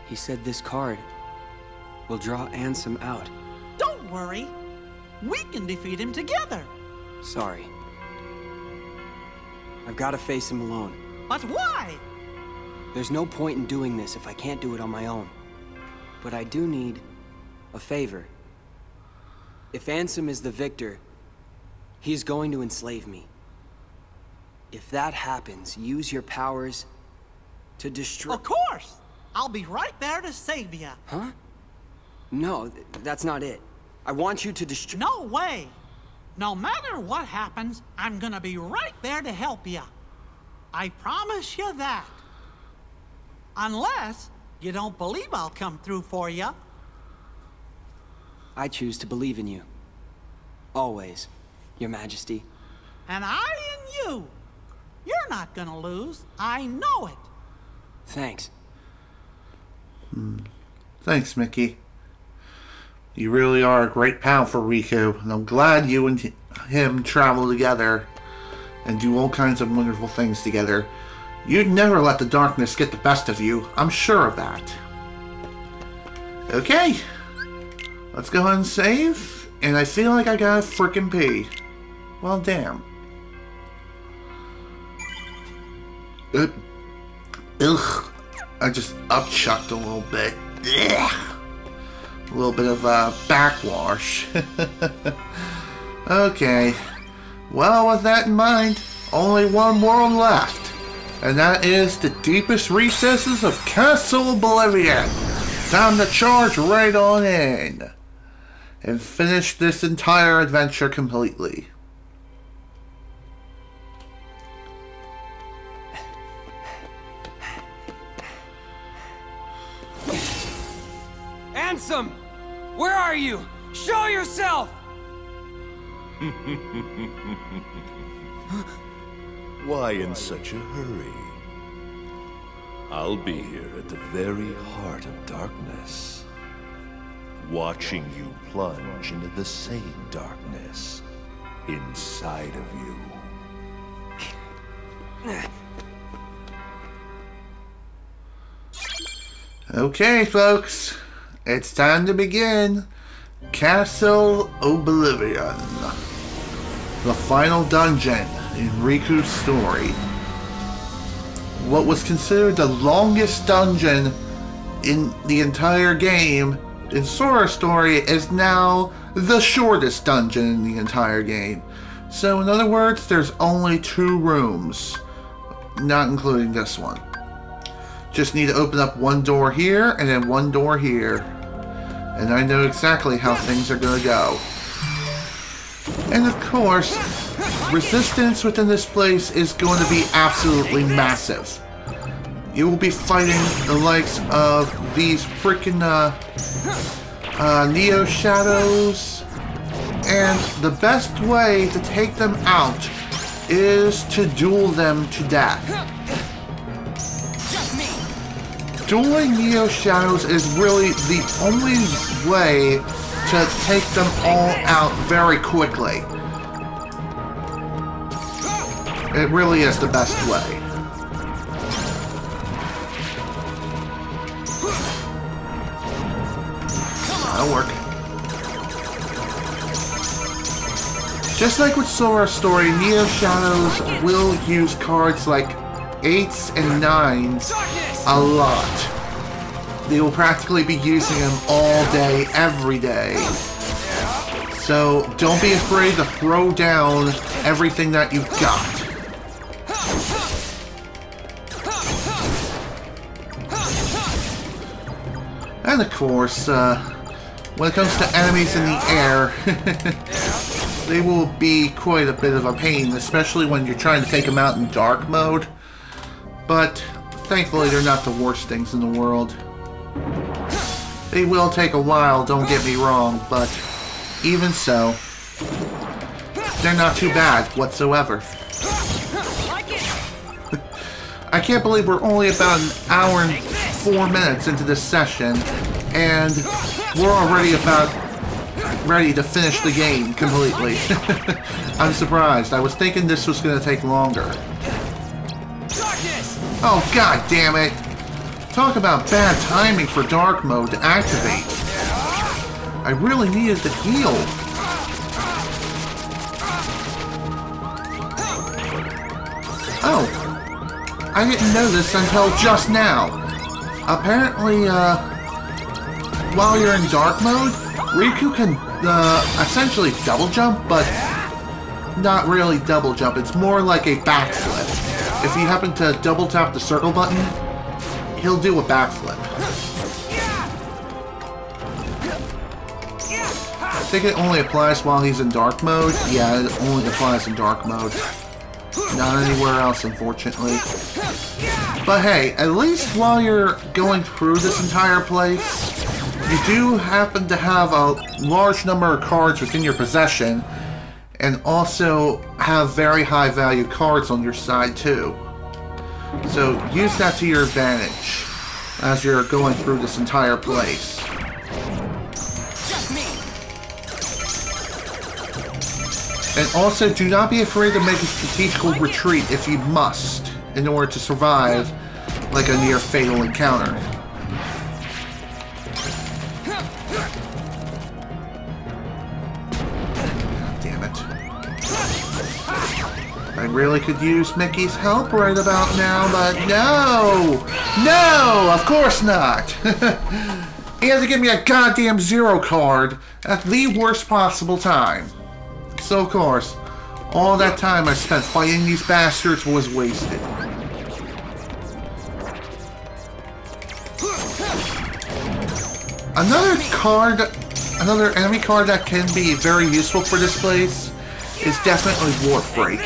He said this card will draw Ansem out. Don't worry. We can defeat him together. Sorry. I've got to face him alone. But why? There's no point in doing this if I can't do it on my own. But I do need a favor. If Ansem is the victor, he's going to enslave me. If that happens, use your powers to destroy... Of course! I'll be right there to save you. Huh? No, that's not it. I want you to destroy... No way! No matter what happens, I'm gonna be right there to help you. I promise you that. Unless you don't believe I'll come through for you. I choose to believe in you. Always, Your Majesty. And I in you. You're not gonna lose. I know it. Thanks. Thanks, Mickey. You really are a great pal for Riku, and I'm glad you and him travel together and do all kinds of wonderful things together. You'd never let the darkness get the best of you, I'm sure of that. Okay, let's go ahead and save, and I feel like I gotta frickin' pee. Well, damn. Ugh. I just upchucked a little bit. Ugh. A little bit of backwash. Okay. Well, with that in mind, only one world left. And that is the deepest recesses of Castle Oblivion. Time to charge right on in. And finish this entire adventure completely. Ansem! Where are you? Show yourself! Why in such a hurry? I'll be here at the very heart of darkness, watching you plunge into the same darkness inside of you. Okay, folks. It's time to begin Castle Oblivion, the final dungeon in Riku's story. What was considered the longest dungeon in the entire game in Sora's story is now the shortest dungeon in the entire game. So in other words, there's only 2 rooms, not including this one. Just need to open up one door here and then one door here. And I know exactly how things are going to go. And of course, resistance within this place is going to be absolutely massive. You will be fighting the likes of these freaking Neo Shadows. And the best way to take them out is to duel them to death. Dueling Neo Shadows is really the only way to take them all out very quickly. It really is the best way. That'll work. Just like with Sora's story, Neo Shadows will use cards like 8s and 9s a lot. They will practically be using them all day, every day. So don't be afraid to throw down everything that you've got. And of course, when it comes to enemies in the air, they will be quite a bit of a pain, especially when you're trying to take them out in dark mode. But thankfully, they're not the worst things in the world. They will take a while, don't get me wrong, but even so, they're not too bad whatsoever. I can't believe we're only about an hour and 4 minutes into this session, and we're already about ready to finish the game completely. I'm surprised. I was thinking this was going to take longer. Oh, god damn it! Talk about bad timing for dark mode to activate. I really needed to heal. Oh. I didn't know this until just now. Apparently, while you're in dark mode, Riku can, essentially double jump, but not really double jump. It's more like a backflip. If you happen to double tap the circle button, he'll do a backflip. I think it only applies while he's in dark mode. Yeah, it only applies in dark mode. Not anywhere else, unfortunately. But hey, at least while you're going through this entire place, you do happen to have a large number of cards within your possession, and also have very high value cards on your side too. So use that to your advantage as you're going through this entire place. And also, do not be afraid to make a strategical retreat if you must, in order to survive like a near fatal encounter. Damn it. I really could use Mickey's help right about now, but no! No! Of course not! He had to give me a goddamn 0 card at the worst possible time. So of course, all that time I spent fighting these bastards was wasted. Another enemy card that can be very useful for this place is definitely Warp Break.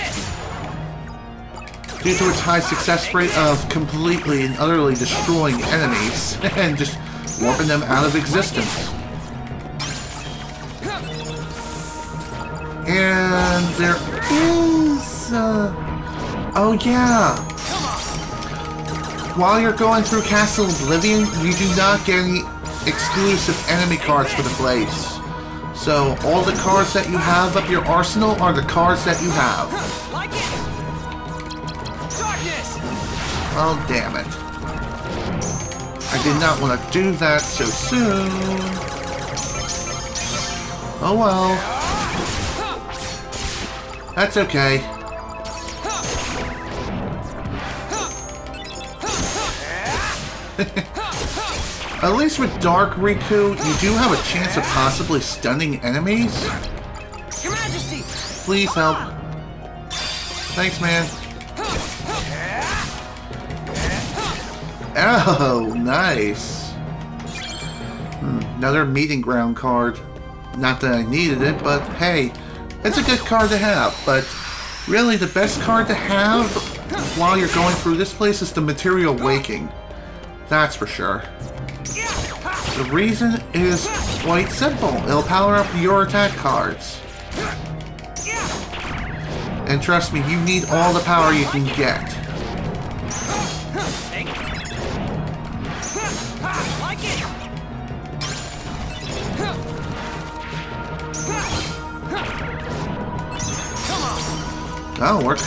Due to its high success rate of completely and utterly destroying enemies and just warping them out of existence. And there is... oh yeah! While you're going through Castle Oblivion, you do not get any exclusive enemy cards for the place. So all the cards that you have up your arsenal are the cards that you have. Oh, damn it. I did not want to do that so soon. Oh well. That's okay. At least with Dark Riku, you do have a chance of possibly stunning enemies. Your Majesty! Please help. Thanks, man. Oh, nice. Another meeting ground card. Not that I needed it, but hey, it's a good card to have. But really, the best card to have while you're going through this place is the Material Waking. That's for sure. The reason is quite simple. It'll power up your attack cards. And trust me, you need all the power you can get. That'll work.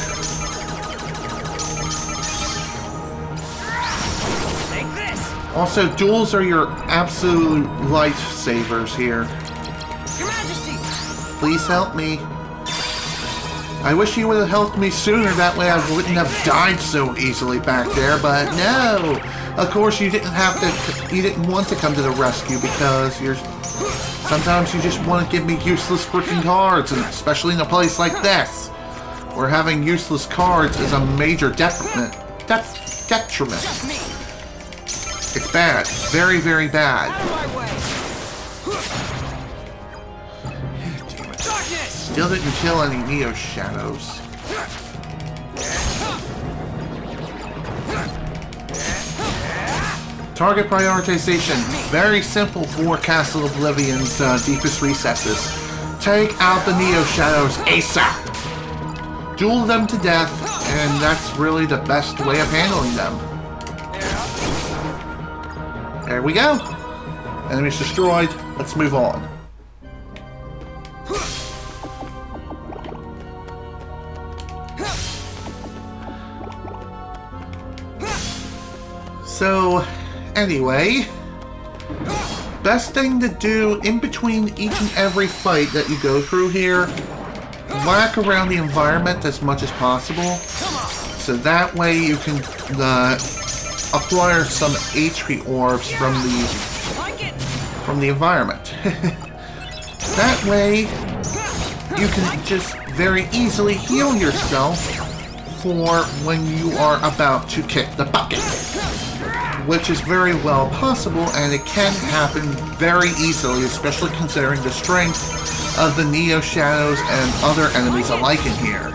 Also, duels are your absolute lifesavers here. Your Majesty! Please help me. I wish you would have helped me sooner, that way I wouldn't have died so easily back there, but no! Of course you didn't want to come to the rescue because sometimes you just want to give me useless freaking cards, and especially in a place like this, where having useless cards is a major detriment. It's bad. Very, very bad. Damn it. Still didn't kill any Neo Shadows. Target prioritization. Very simple for Castle Oblivion's deepest recesses. Take out the Neo Shadows ASAP. Duel them to death, and that's really the best way of handling them. There we go. Enemies destroyed. Let's move on. So, anyway, best thing to do in between each and every fight that you go through here, whack around the environment as much as possible, so that way you can acquire some HP orbs from the environment. That way you can just very easily heal yourself for when you are about to kick the bucket, which is very well possible, and it can happen very easily, especially considering the strength of the Neo Shadows and other enemies alike in here.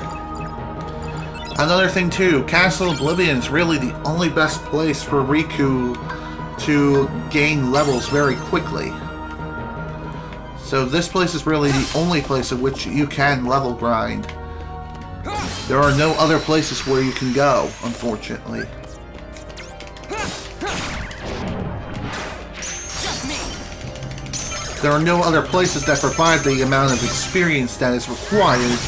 Another thing too, Castle Oblivion is really the only best place for Riku to gain levels very quickly. So this place is really the only place in which you can level grind. There are no other places where you can go, unfortunately. There are no other places that provide the amount of experience that is required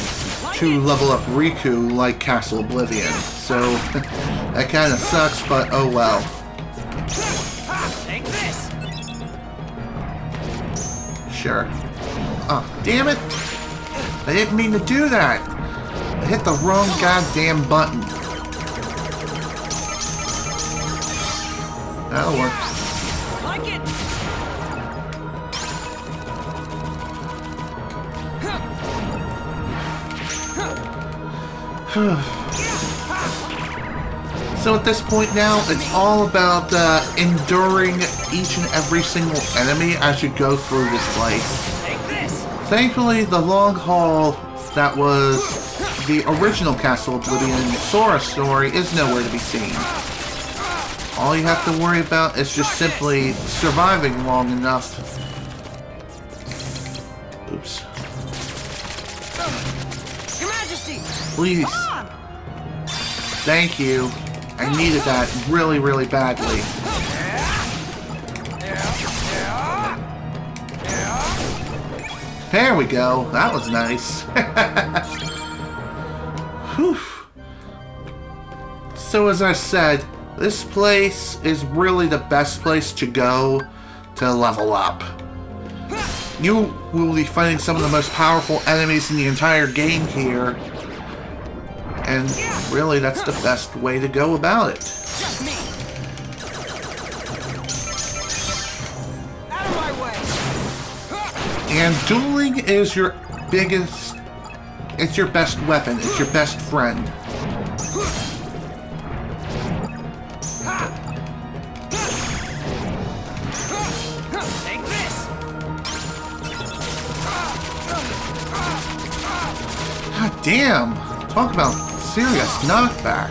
to level up Riku like Castle Oblivion. So, that kind of sucks, but oh well. Take this. Sure. Oh, damn it! I didn't mean to do that! I hit the wrong goddamn button. That'll work. Like it. So at this point now, it's all about enduring each and every single enemy as you go through this place. Thankfully, the long haul that was the original Castle Oblivion Sora story is nowhere to be seen. All you have to worry about is just simply surviving long enough. Oops. Your Majesty! Please. Thank you. I needed that really, really badly. There we go. That was nice. Whew. So as I said, this place is really the best place to go to level up. You will be fighting some of the most powerful enemies in the entire game here. And really, that's the best way to go about it. And dueling is your biggest... It's your best weapon. It's your best friend. Take this! God damn! Talk about serious knockback.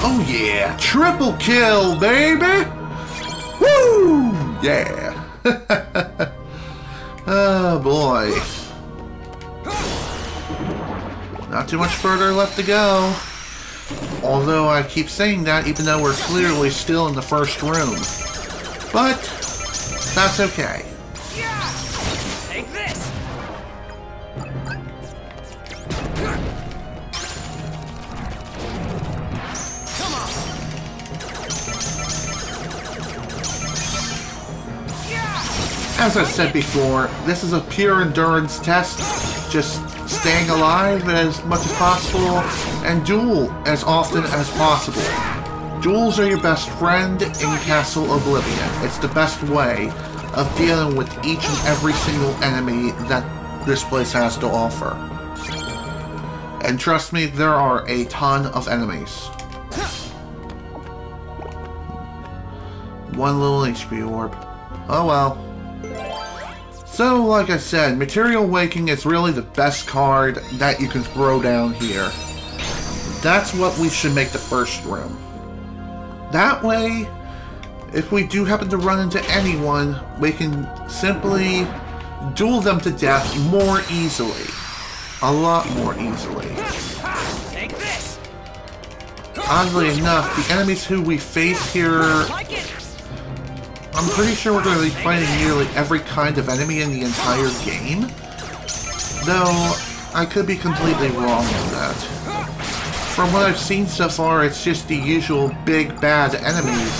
Oh yeah! Triple kill, baby! Woo! Yeah! Oh boy. Not too much further left to go. Although I keep saying that even though we're clearly still in the first room. But that's okay. Take this! Come on! As I said before, this is a pure endurance test. Just staying alive as much as possible and duel as often as possible. Duels are your best friend in Castle Oblivion. It's the best way of dealing with each and every single enemy that this place has to offer. And trust me, there are a ton of enemies. One little HP orb. Oh well. So, like I said, Material Waking is really the best card that you can throw down here. That's what we should make the first room. That way, if we do happen to run into anyone, we can simply duel them to death more easily. A lot more easily. Take this! Oddly enough, the enemies who we face here, I'm pretty sure we're going to be fighting nearly every kind of enemy in the entire game. Though, I could be completely wrong on that. From what I've seen so far, it's just the usual big bad enemies.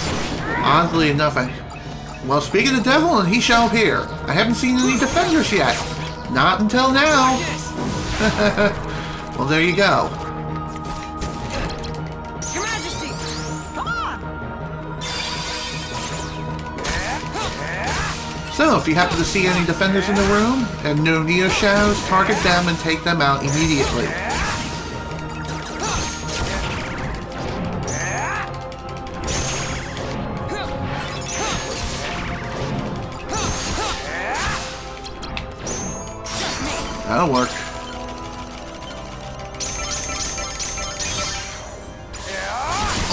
Oddly enough, well, speak of the devil and he shall appear. I haven't seen any defenders yet. Not until now. Well, there you go. Your Majesty! Come on! So, if you happen to see any defenders in the room, and no Neo Shadows, target them and take them out immediately. That'll work.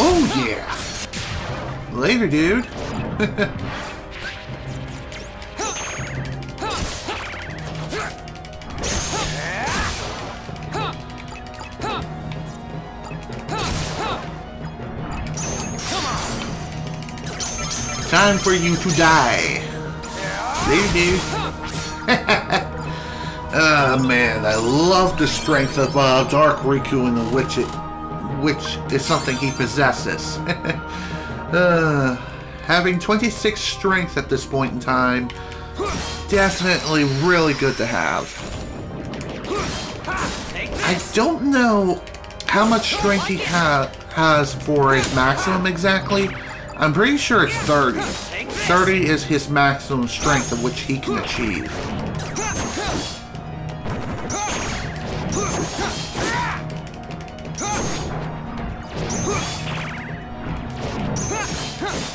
Oh yeah! Later, dude. Time for you to die. Later, dude. Oh man, I love the strength of Dark Riku and the which is something he possesses. Having 26 strength at this point in time, definitely really good to have. I don't know how much strength he has for his maximum exactly. I'm pretty sure it's 30. 30 is his maximum strength of which he can achieve.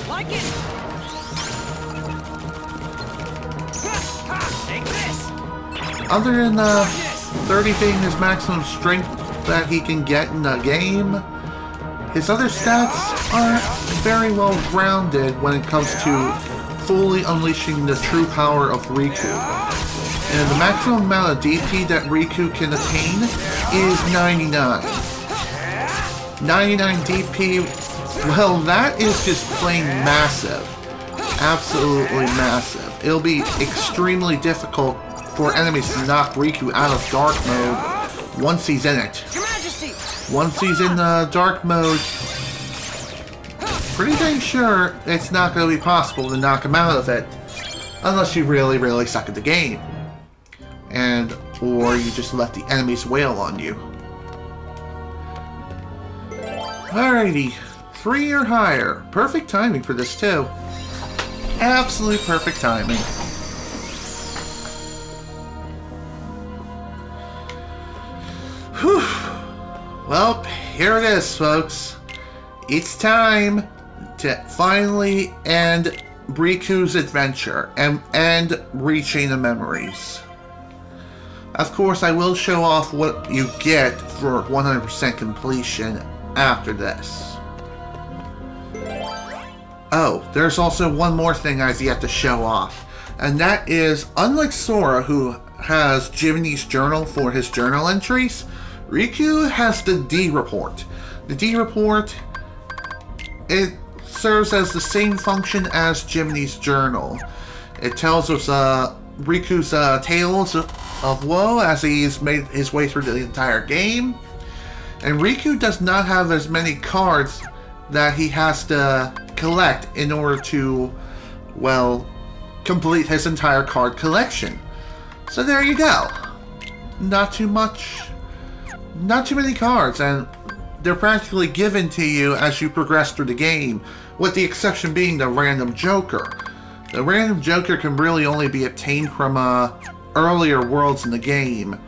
Like it! Take this! Other than 30 being his maximum strength that he can get in the game, his other stats aren't very well rounded when it comes to fully unleashing the true power of Riku. And the maximum amount of DP that Riku can attain is 99. 99 DP, well, that is just plain massive. Absolutely massive. It'll be extremely difficult for enemies to knock Riku out of dark mode once he's in it. Your Majesty! Once he's in the dark mode, pretty dang sure it's not going to be possible to knock him out of it unless you really, really suck at the game. Or you just let the enemies wail on you. Alrighty, 3 or higher. Perfect timing for this too. Absolute perfect timing. Whew. Well, here it is, folks. It's time to finally end Riku's adventure and end Rechain the Memories. Of course, I will show off what you get for 100% completion after this. Oh, there's also one more thing I've yet to show off. And that is, unlike Sora, who has Jiminy's journal for his journal entries, Riku has the D report. The D report, it serves as the same function as Jiminy's journal. It tells us Riku's tales of woe as he's made his way through the entire game. And Riku does not have as many cards that he has to collect in order to, well, complete his entire card collection. So there you go. Not too many cards, and they're practically given to you as you progress through the game, with the exception being the random joker. The random joker can really only be obtained from earlier worlds in the game.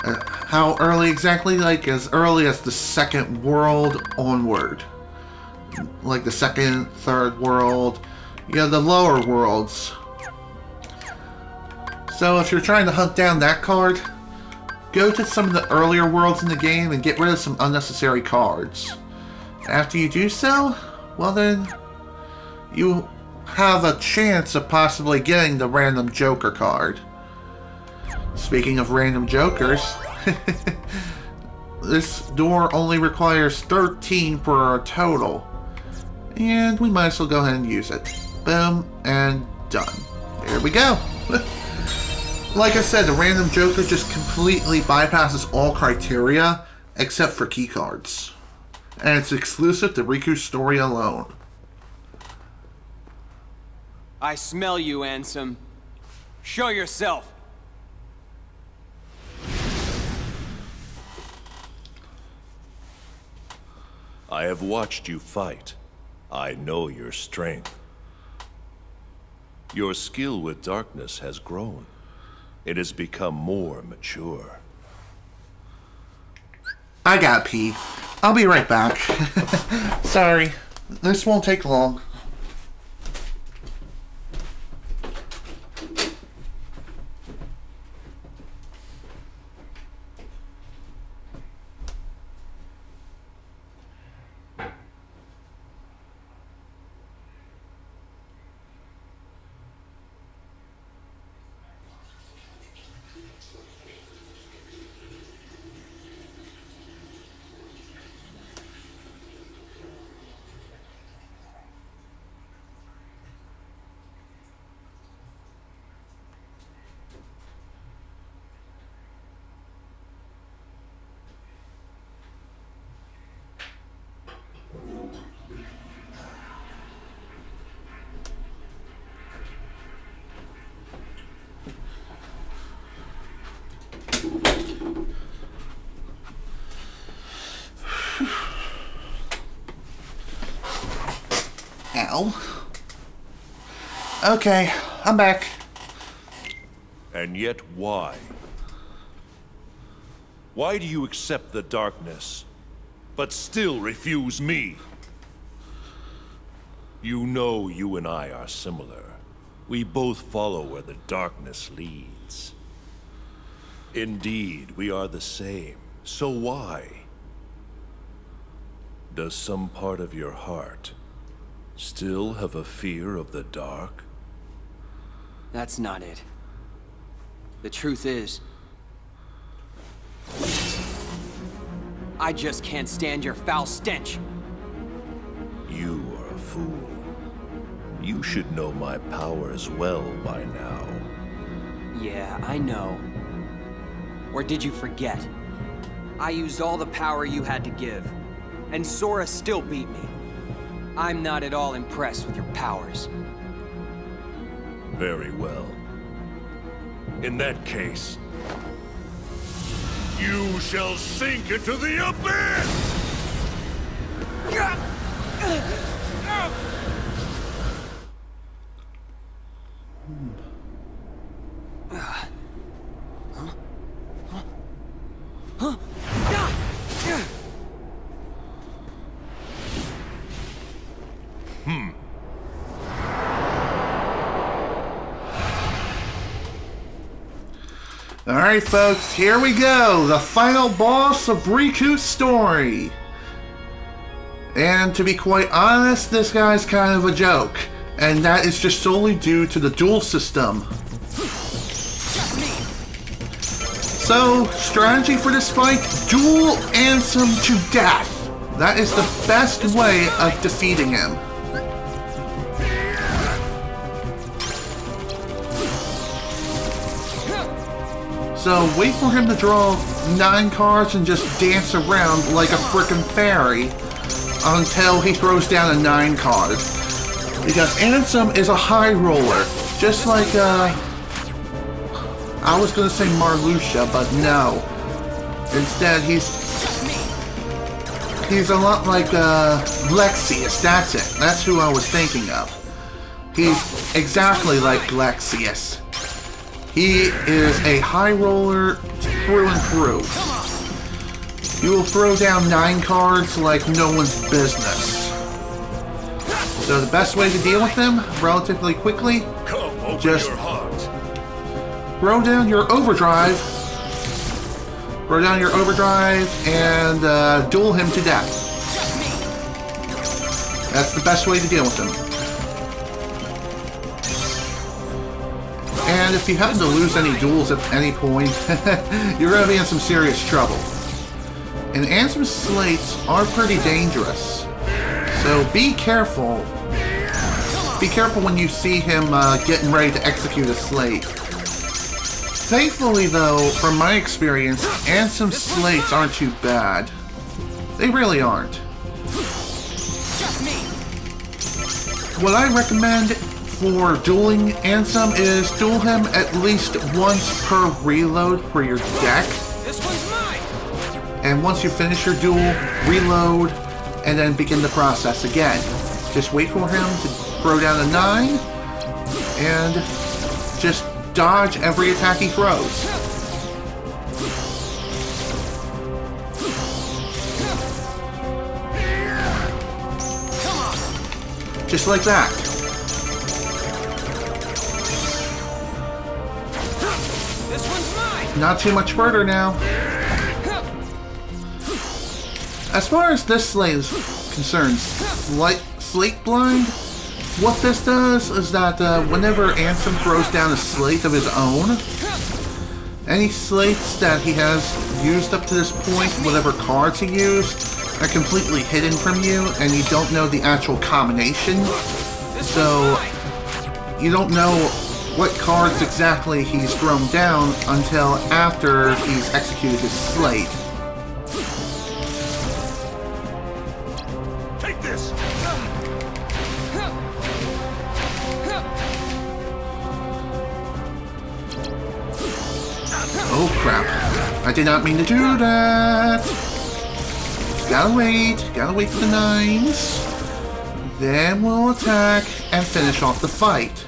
How early exactly? Like as early as the second world onward. Like the second, third world. Yeah, the lower worlds. So if you're trying to hunt down that card, go to some of the earlier worlds in the game and get rid of some unnecessary cards. After you do so, well then, you have a chance of possibly getting the random joker card. Speaking of random jokers, this door only requires 13 for a total. And we might as well go ahead and use it. Boom, and done. There we go. Like I said, the random joker just completely bypasses all criteria except for keycards. And it's exclusive to Riku's story alone. I smell you, Ansem. Show yourself. I have watched you fight. I know your strength. Your skill with darkness has grown. It has become more mature. I gotta pee. I'll be right back. Sorry. This won't take long. Ow. Okay, I'm back. And yet why? Why do you accept the darkness, but still refuse me? You know you and I are similar. We both follow where the darkness leads. Indeed, we are the same. So why? Does some part of your heart still have a fear of the dark? That's not it. The truth is, I just can't stand your foul stench. You are a fool. You should know my powers well by now. Yeah, I know. Or did you forget? I used all the power you had to give, and Sora still beat me. I'm not at all impressed with your powers. Very well. In that case, you shall sink into the abyss! Alright folks, here we go! The final boss of Riku's story! And to be quite honest, this guy's kind of a joke. And that is just solely due to the duel system. So, strategy for this fight, duel Ansem to death. That is the best way of defeating him. So wait for him to draw 9 cards and just dance around like a frickin' fairy until he throws down a 9 card. Because Ansem is a high roller, just like I was gonna say Marluxia, but no. Instead, he's a lot like Lexius. That's it. That's who I was thinking of. He's exactly like Lexius. He is a high roller through and through. You will throw down 9 cards like no one's business. So the best way to deal with him, relatively quickly, just throw down your overdrive. Throw down your overdrive and duel him to death. That's the best way to deal with him. And if you happen to lose any duels at any point, you're going to be in some serious trouble. And Ansem's sleights are pretty dangerous. So be careful. Be careful when you see him getting ready to execute a slate. Thankfully though, from my experience, Ansem's sleights aren't too bad. They really aren't. What I recommend for dueling Ansem is duel him at least once per reload for your deck. This one's mine. And once you finish your duel, reload, and then begin the process again. Just wait for him to throw down a 9, and just dodge every attack he throws. Just like that. This one's mine. Not too much further now. As far as this slate is concerned, slate blind, what this does is that whenever Ansem throws down a slate of his own, any slates that he has used up to this point, whatever cards he used, are completely hidden from you, and you don't know the actual combination. So you don't know what cards exactly he's thrown down until after he's executed his slate. Take this! Oh crap. I did not mean to do that. Gotta wait for the 9s. Then we'll attack and finish off the fight.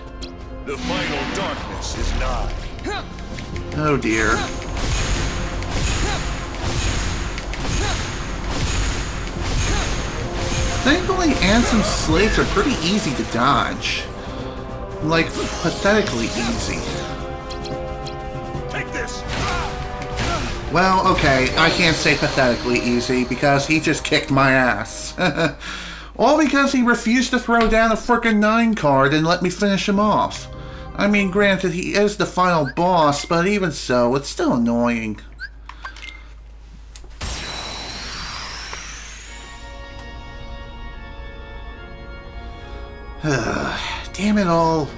The final darkness is nigh. Oh dear. Thankfully, Ansem's sleights are pretty easy to dodge. Like, pathetically easy. Take this! Well, okay, I can't say pathetically easy because he just kicked my ass. All because he refused to throw down a frickin' 9 card and let me finish him off. I mean, granted, he is the final boss, but even so, it's still annoying. Damn it all.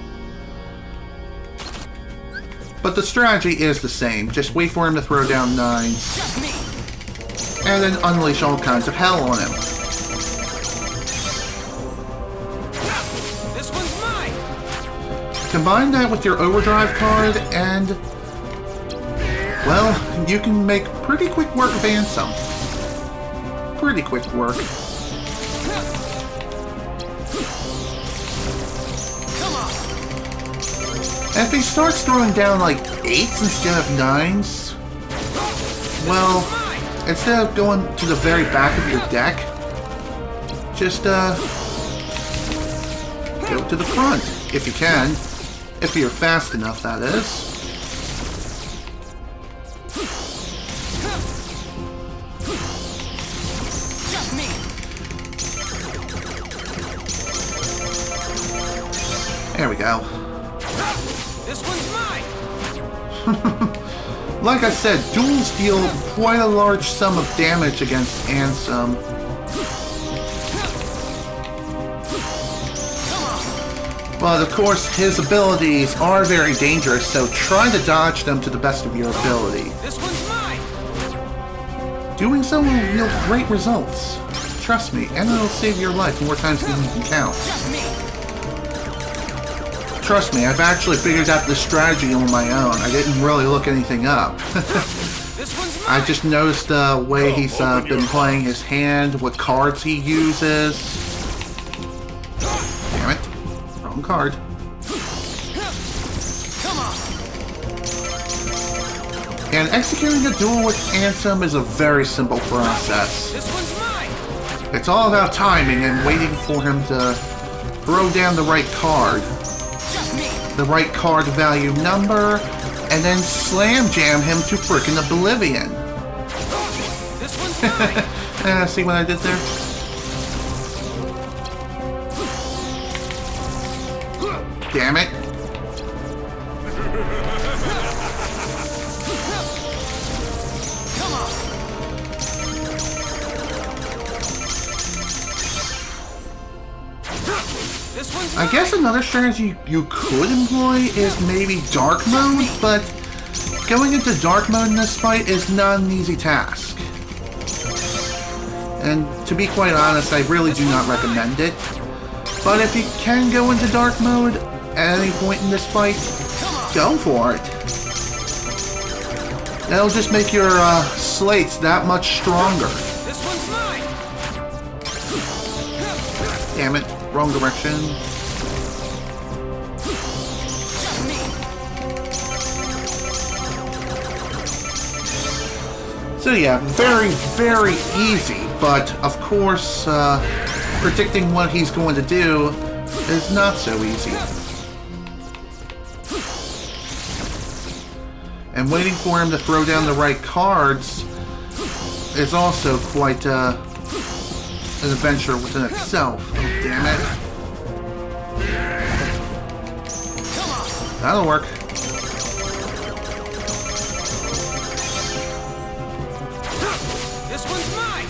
But the strategy is the same. Just wait for him to throw down 9s. And then unleash all kinds of hell on him. This one's mine. Combine that with your overdrive card and... well, you can make pretty quick work of Ansem. Pretty quick work. If he starts throwing down like 8s instead of 9s, well, instead of going to the very back of your deck, just go to the front, if you can. If you're fast enough, that is. There we go. This one's mine. Like I said, duels deal quite a large sum of damage against Ansem. But of course, his abilities are very dangerous, so try to dodge them to the best of your ability. This one's mine. Doing so will yield great results. Trust me, and it'll save your life more times than you can count. Trust me, I've actually figured out this strategy on my own. I didn't really look anything up. I just noticed the way he's been playing his hand, what cards he uses. Damn it. Wrong card. And executing a duel with Ansem is a very simple process. This one's mine. It's all about timing and waiting for him to throw down the right card. The right card value number, and then slam jam him to frickin' Oblivion. This one's mine. See what I did there? Damn it. I guess another strategy you could employ is maybe Dark Mode, but going into Dark Mode in this fight is not an easy task. And to be quite honest, I really do not recommend it. But if you can go into Dark Mode at any point in this fight, go for it. That'll just make your sleights that much stronger. This one's mine. Damn it, wrong direction. So yeah, very, very easy, but of course, predicting what he's going to do is not so easy. And waiting for him to throw down the right cards is also quite an adventure within itself. Oh, damn it. That'll work. This one's mine.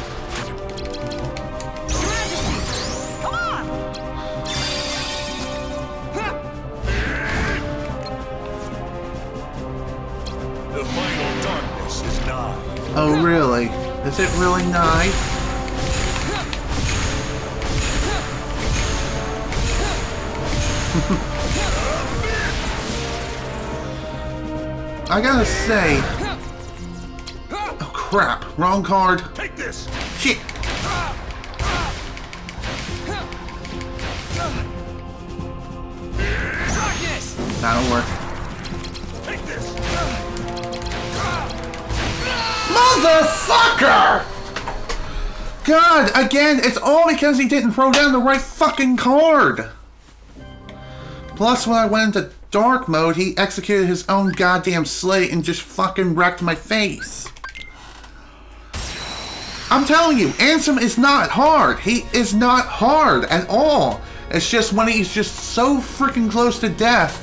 Come on. The final darkness is nigh. Oh, really? Is it really nigh? I gotta say... Oh, crap. Wrong card. Take this! Shit. That'll work. Take this! Motherfucker! God, again, it's all because he didn't throw down the right fucking card. Plus, when I went into dark mode, he executed his own goddamn slate and just fucking wrecked my face. I'm telling you, Ansem is not hard. He is not hard at all. It's just when he's just so freaking close to death.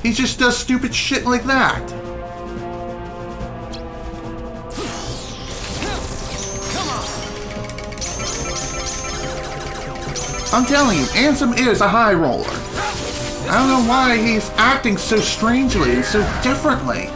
He just does stupid shit like that. I'm telling you, Ansem is a high roller. I don't know why he's acting so strangely and so differently.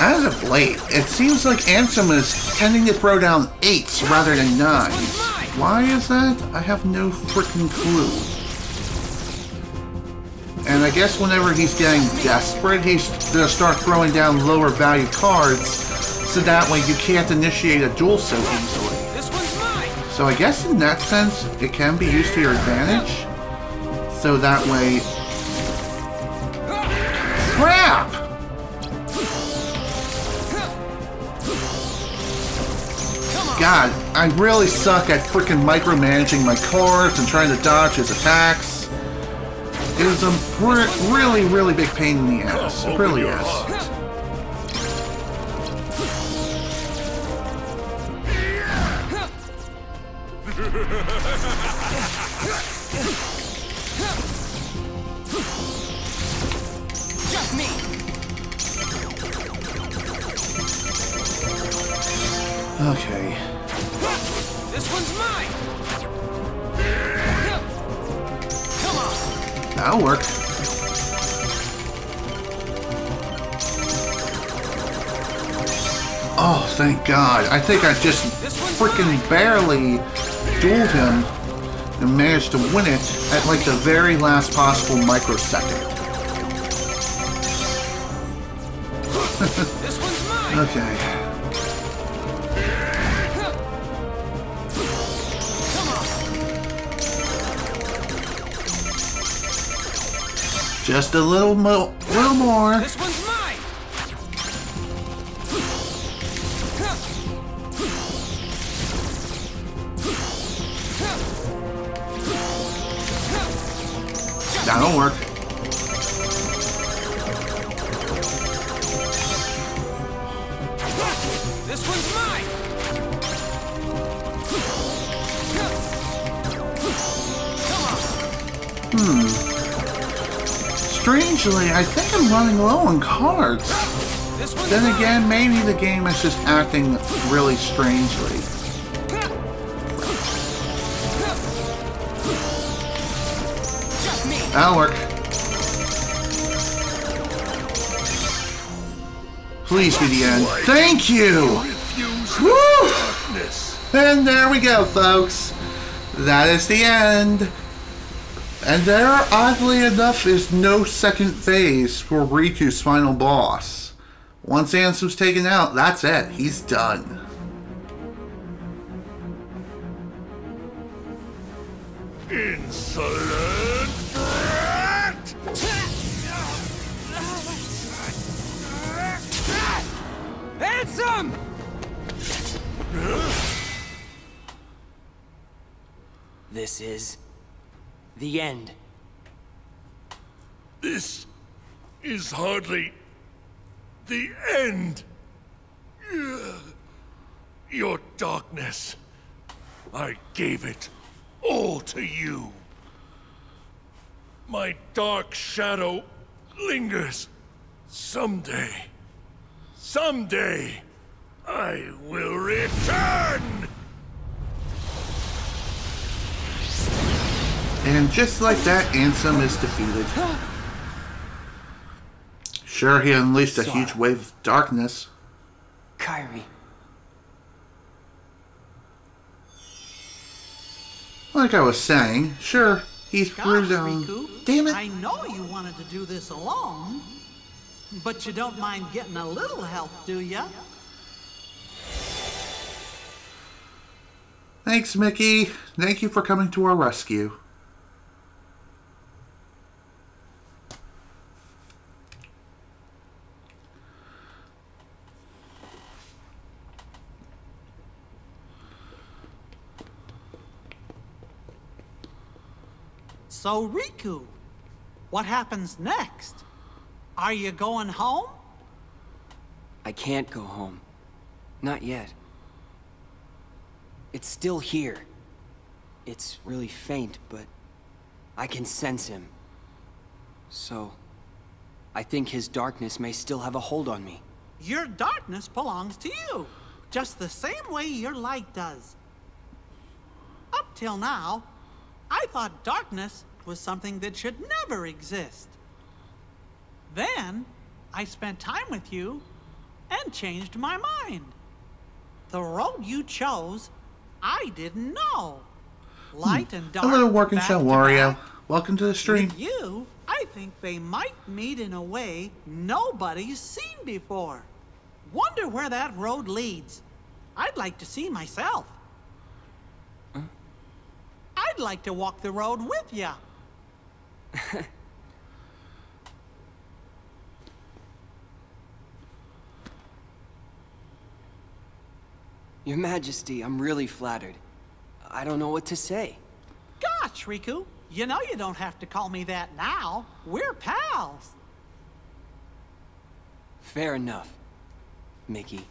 As of late, it seems like Ansem is tending to throw down 8s rather than 9s. Why is that? I have no freaking clue. And I guess whenever he's getting desperate, he's gonna start throwing down lower value cards, so that way you can't initiate a duel so easily. So I guess in that sense, it can be used to your advantage. So that way... Crap! God, I really suck at freaking micromanaging my cards and trying to dodge his attacks. It is a really, really big pain in the ass. It really is. Just me. Okay. This one's mine. Come on. That'll work. Oh, thank God. I think I just freaking barely dueled him and managed to win it at like the very last possible microsecond. This one's mine. Okay. Just a little more. This one's mine. That'll work. This one's mine. Come on. Strangely, I think I'm running low on cards. Then again, maybe the game is just acting really strangely. That'll work. Please be the end. Thank you! Woo! And there we go, folks. That is the end. And there, oddly enough, is no second phase for Riku's final boss. Once Ansem's taken out, that's it. He's done. Insolent brat! Ansem! This is the end. This is hardly the end. Your darkness, I gave it all to you. My dark shadow lingers. Someday, I will return! And just like that, Ansem is defeated. Sure, he unleashed a huge wave of darkness. Kairi. Like I was saying, sure, he threw Gosh, down... Riku, Damn it! I know you wanted to do this alone, but you don't mind getting a little help, do ya? Thanks, Mickey. Thank you for coming to our rescue. So, Riku, what happens next? Are you going home? I can't go home. Not yet. It's still here. It's really faint, but I can sense him. So, I think his darkness may still have a hold on me. Your darkness belongs to you, just the same way your light does. Up till now, I thought darkness was something that should never exist. Then, I spent time with you and changed my mind. The road you chose, I didn't know. Light and dark. Hello, Working back Show to Wario. back. Welcome to the stream. With you, I think they might meet in a way nobody's seen before. Wonder where that road leads. I'd like to see myself. I'd like to walk the road with ya. Your Majesty, I'm really flattered. I don't know what to say. Gosh, Riku, you know you don't have to call me that now. We're pals. Fair enough, Mickey.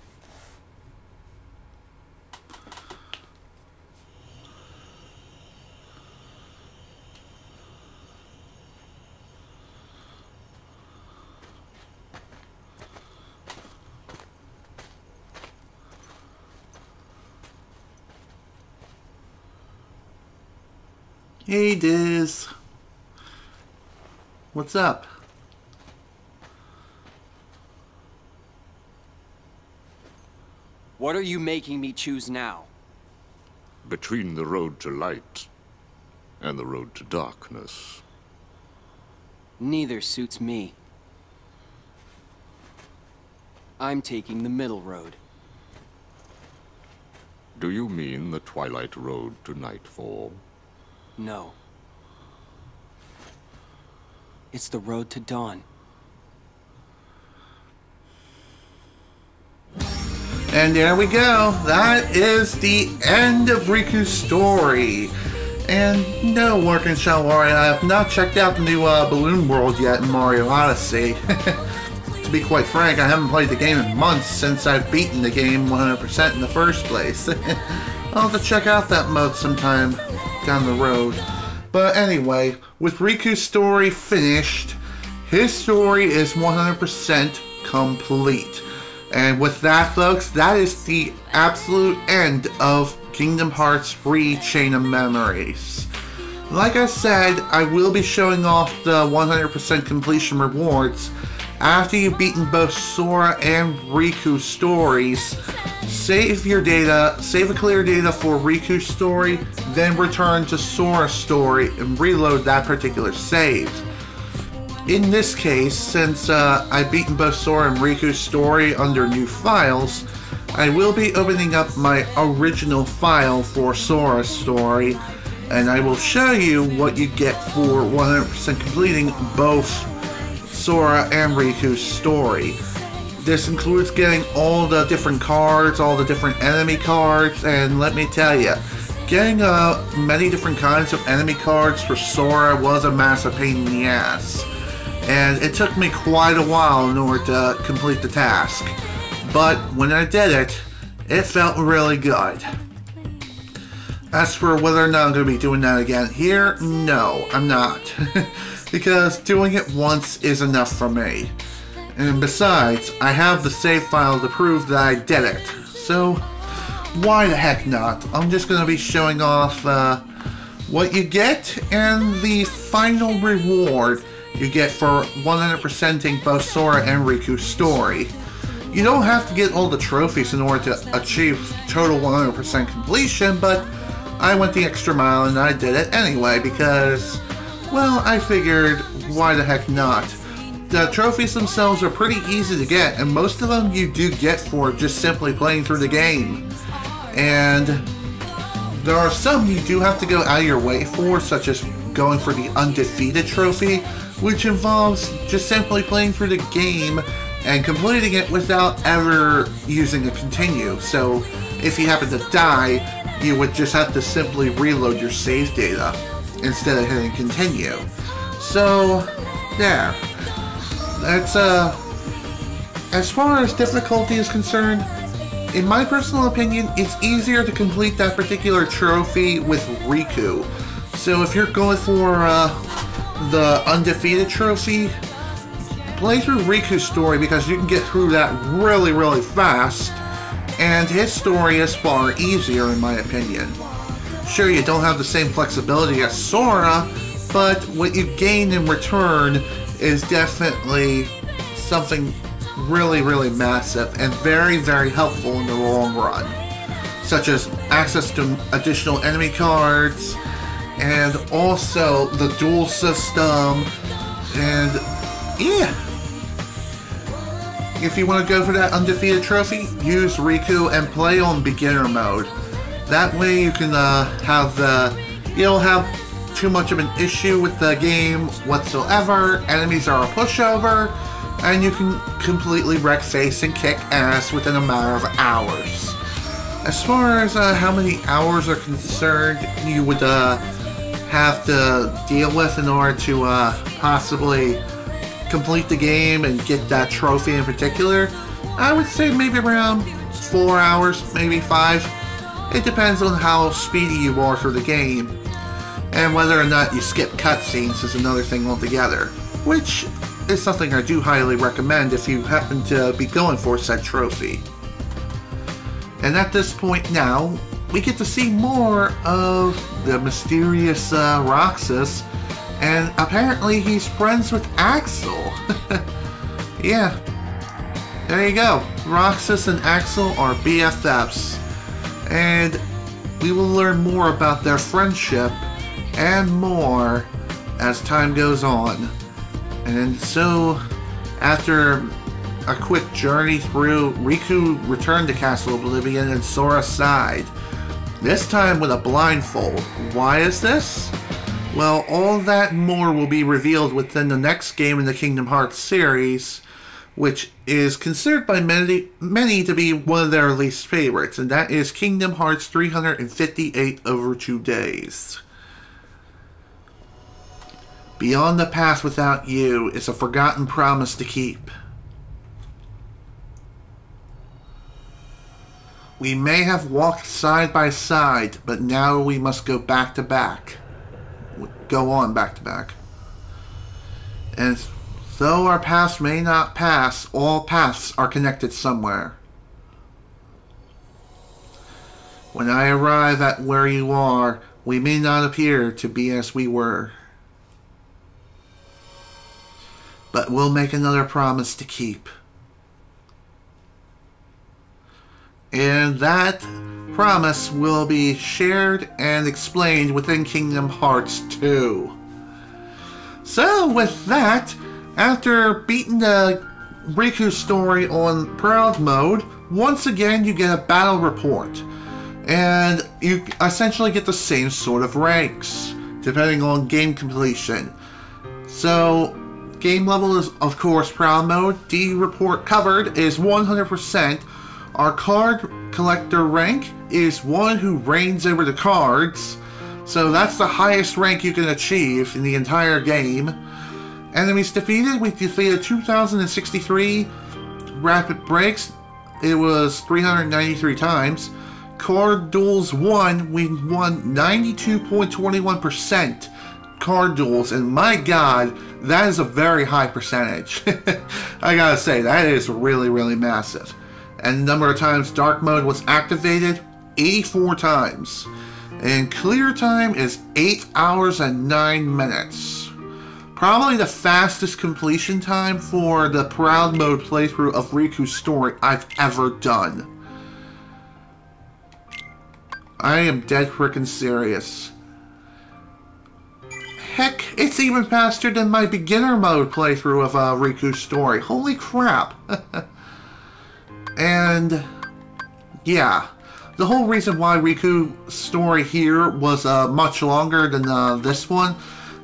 Hey, Diz. What's up? What are you making me choose now? Between the road to light and the road to darkness. Neither suits me. I'm taking the middle road. Do you mean the Twilight Road to Nightfall? No. It's the road to dawn. And there we go. That is the end of Riku's story. And no, Working Show Wario, I have not checked out the new Balloon World yet in Mario Odyssey. To be quite frank, I haven't played the game in months since I've beaten the game 100% in the first place. I'll have to check out that mode sometime down the road. But anyway, with Riku's story finished, his story is 100% complete. And with that, folks, that is the absolute end of Kingdom Hearts 3 Chain of Memories. Like I said, I will be showing off the 100% completion rewards after you've beaten both Sora and Riku's stories. Save your data, save a clear data for Riku's story, then return to Sora's story and reload that particular save. In this case, since I've beaten both Sora and Riku's story under new files, I will be opening up my original file for Sora's story, and I will show you what you get for 100% completing both Sora and Riku's story. This includes getting all the different cards, all the different enemy cards, and let me tell you, getting many different kinds of enemy cards for Sora was a massive pain in the ass. And it took me quite a while in order to complete the task. But when I did it, it felt really good. As for whether or not I'm going to be doing that again here, no, I'm not. Because doing it once is enough for me. And besides, I have the save file to prove that I did it. So, why the heck not? I'm just going to be showing off what you get and the final reward you get for 100%ing both Sora and Riku's story. You don't have to get all the trophies in order to achieve total 100% completion, but I went the extra mile and I did it anyway because, well, I figured, why the heck not? The trophies themselves are pretty easy to get, and most of them you do get for just simply playing through the game. And there are some you do have to go out of your way for, such as going for the undefeated trophy, which involves just simply playing through the game and completing it without ever using a continue. So if you happen to die, you would just have to simply reload your save data instead of hitting continue. So there. That's as far as difficulty is concerned, in my personal opinion, it's easier to complete that particular trophy with Riku. So if you're going for the undefeated trophy, play through Riku's story because you can get through that really, really fast, and his story is far easier in my opinion. Sure, you don't have the same flexibility as Sora, but what you gain in return is definitely something really, really massive and very, very helpful in the long run, such as access to additional enemy cards, and also the duel system, and yeah. If you want to go for that undefeated trophy, use Riku and play on beginner mode. That way you can you don't have too much of an issue with the game whatsoever. Enemies are a pushover, and you can completely wreck face and kick ass within a matter of hours. As far as how many hours are concerned, you would have to deal with in order to possibly complete the game and get that trophy in particular, I would say maybe around 4 hours, maybe 5. It depends on how speedy you are through the game. And whether or not you skip cutscenes is another thing altogether, which is something I do highly recommend if you happen to be going for said trophy. And at this point now, we get to see more of the mysterious Roxas, and apparently he's friends with Axel. Yeah, there you go. Roxas and Axel are BFFs, and we will learn more about their friendship and more as time goes on. And so, after a quick journey through, Riku returned to Castle Oblivion and Sora sighed. This time with a blindfold. Why is this? Well, all that and more will be revealed within the next game in the Kingdom Hearts series, which is considered by many to be one of their least favorites, and that is Kingdom Hearts 358 Over 2 Days. Beyond the Path Without You is a forgotten promise to keep. We may have walked side by side, but now we must go back to back. Go on back to back. And though our paths may not pass, all paths are connected somewhere. When I arrive at where you are, we may not appear to be as we were. But we'll make another promise to keep. And that promise will be shared and explained within Kingdom Hearts 2. So with that, after beating the Riku story on Proud Mode, once again you get a battle report. And you essentially get the same sort of ranks, depending on game completion. So, game level is, of course, Proud Mode. D report covered is 100%. Our card collector rank is one who reigns over the cards. So that's the highest rank you can achieve in the entire game. Enemies defeated, we defeated 2,063. Rapid breaks, it was 393 times. Card duels won, we won 92.21% card duels, and my god, that is a very high percentage. I gotta say, that is really, really massive. And the number of times dark mode was activated, 84 times. And clear time is 8 hours and 9 minutes. Probably the fastest completion time for the Proud Mode playthrough of Riku's story I've ever done. I am dead frickin' serious. Heck, it's even faster than my beginner mode playthrough of Riku's story. Holy crap. And yeah, the whole reason why Riku's story here was much longer than this one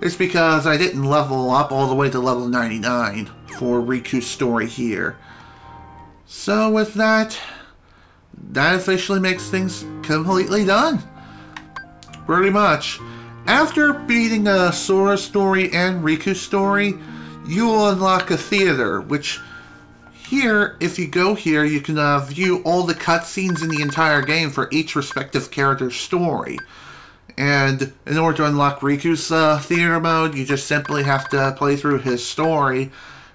is because I didn't level up all the way to level 99 for Riku's story here. So with that, that officially makes things completely done. Pretty much. After beating Sora's story and Riku's story, you will unlock a theater, which here, if you go here, you can view all the cutscenes in the entire game for each respective character's story. And in order to unlock Riku's theater mode, you just simply have to play through his story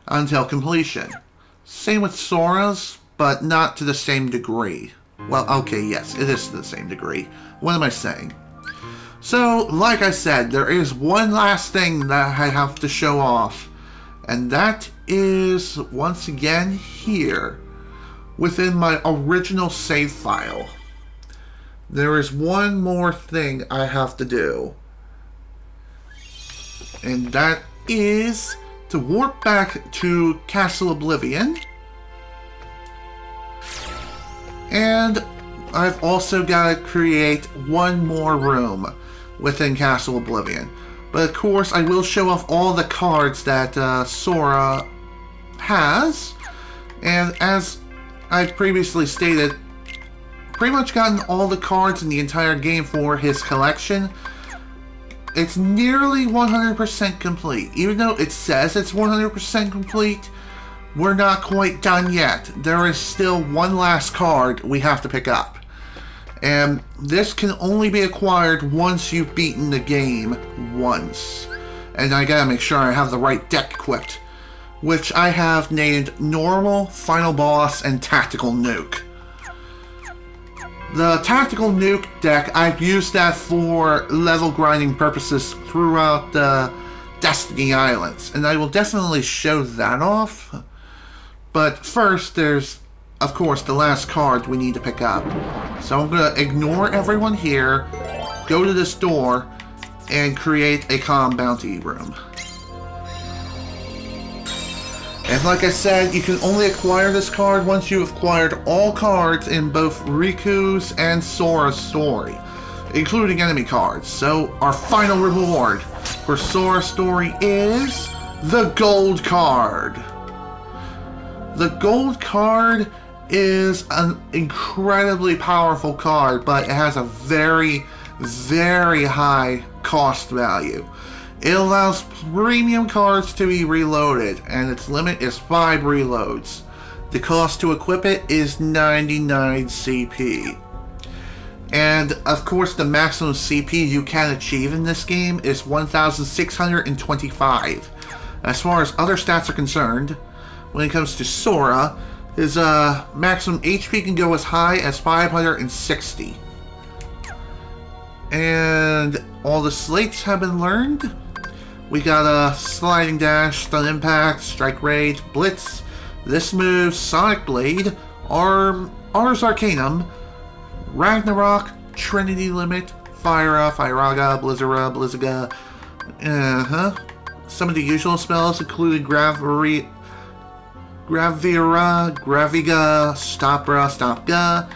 until completion. Same with Sora's, but not to the same degree. Well, okay, yes, it is to the same degree. What am I saying? So, like I said, there is one last thing that I have to show off. And that is, once again, here, within my original save file. There is one more thing I have to do. And that is to warp back to Castle Oblivion. And I've also got to create one more room within Castle Oblivion. But of course, I will show off all the cards that Sora has. And as I previously stated, pretty much gotten all the cards in the entire game for his collection. It's nearly 100% complete. Even though it says it's 100% complete, we're not quite done yet. There is still one last card we have to pick up. And this can only be acquired once you've beaten the game once. And I gotta make sure I have the right deck equipped, which I have named Normal, Final Boss, and Tactical Nuke. The Tactical Nuke deck, I've used that for level grinding purposes throughout the Destiny Islands, and I will definitely show that off. But first, there's, of course, the last card we need to pick up. So I'm going to ignore everyone here, go to this door, and create a calm bounty room. And like I said, you can only acquire this card once you've acquired all cards in both Riku's and Sora's story, including enemy cards. So our final reward for Sora's story is the gold card. The gold card is an incredibly powerful card, but it has a very, very high cost value. It allows premium cards to be reloaded, and its limit is 5 reloads. The cost to equip it is 99 CP. And, of course, the maximum CP you can achieve in this game is 1,625. As far as other stats are concerned, when it comes to Sora, his maximum HP can go as high as 560. And all the sleights have been learned. We got a Sliding Dash, Stun Impact, Strike Raid, Blitz, this move, Sonic Blade, Ars Arcanum, Ragnarok, Trinity Limit, Fira, Firaga, Blizzara, Blizzaga, some of the usual spells including Gravira, Graviga, Stopra, Stopga,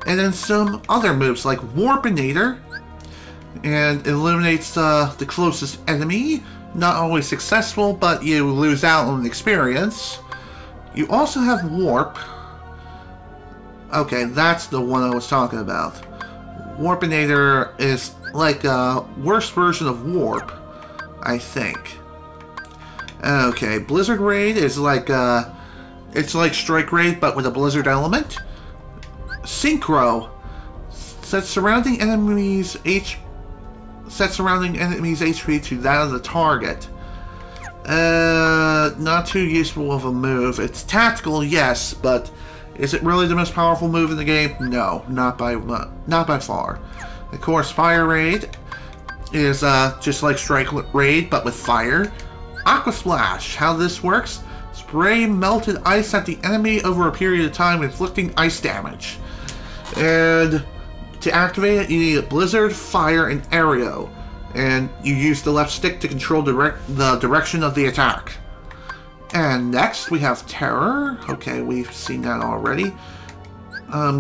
and then some other moves like Warpinator, and eliminates the closest enemy. Not always successful, but you lose out on experience. You also have Warp. Okay, that's the one I was talking about. Warpinator is like a worse version of Warp, I think. Okay, Blizzard Raid is like it's like Strike Raid, but with a Blizzard element. Synchro sets surrounding enemies' HP to that of the target. Not too useful of a move. It's tactical, yes, but is it really the most powerful move in the game? No, not by far. Of course, Fire Raid is just like Strike Raid, but with fire. Aqua Splash. How this works? Spray melted ice at the enemy over a period of time, inflicting ice damage. And To activate it, you need a Blizzard, Fire, and Aerial. And you use the left stick to control the direction of the attack. And next, we have Terror. Okay, we've seen that already.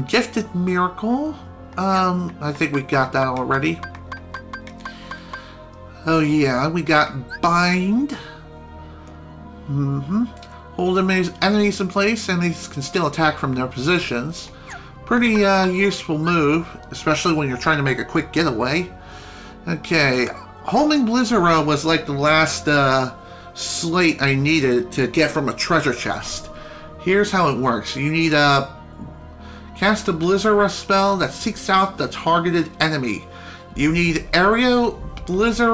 Gifted Miracle. I think we got that already. Oh yeah, we got Bind. Hold enemies in place. Enemies can still attack from their positions. Pretty useful move, especially when you're trying to make a quick getaway. Okay, Homing Blizzard was like the last slate I needed to get from a treasure chest. Here's how it works. You need a cast a Blizzard spell that seeks out the targeted enemy. You need Aerial, Blizzard,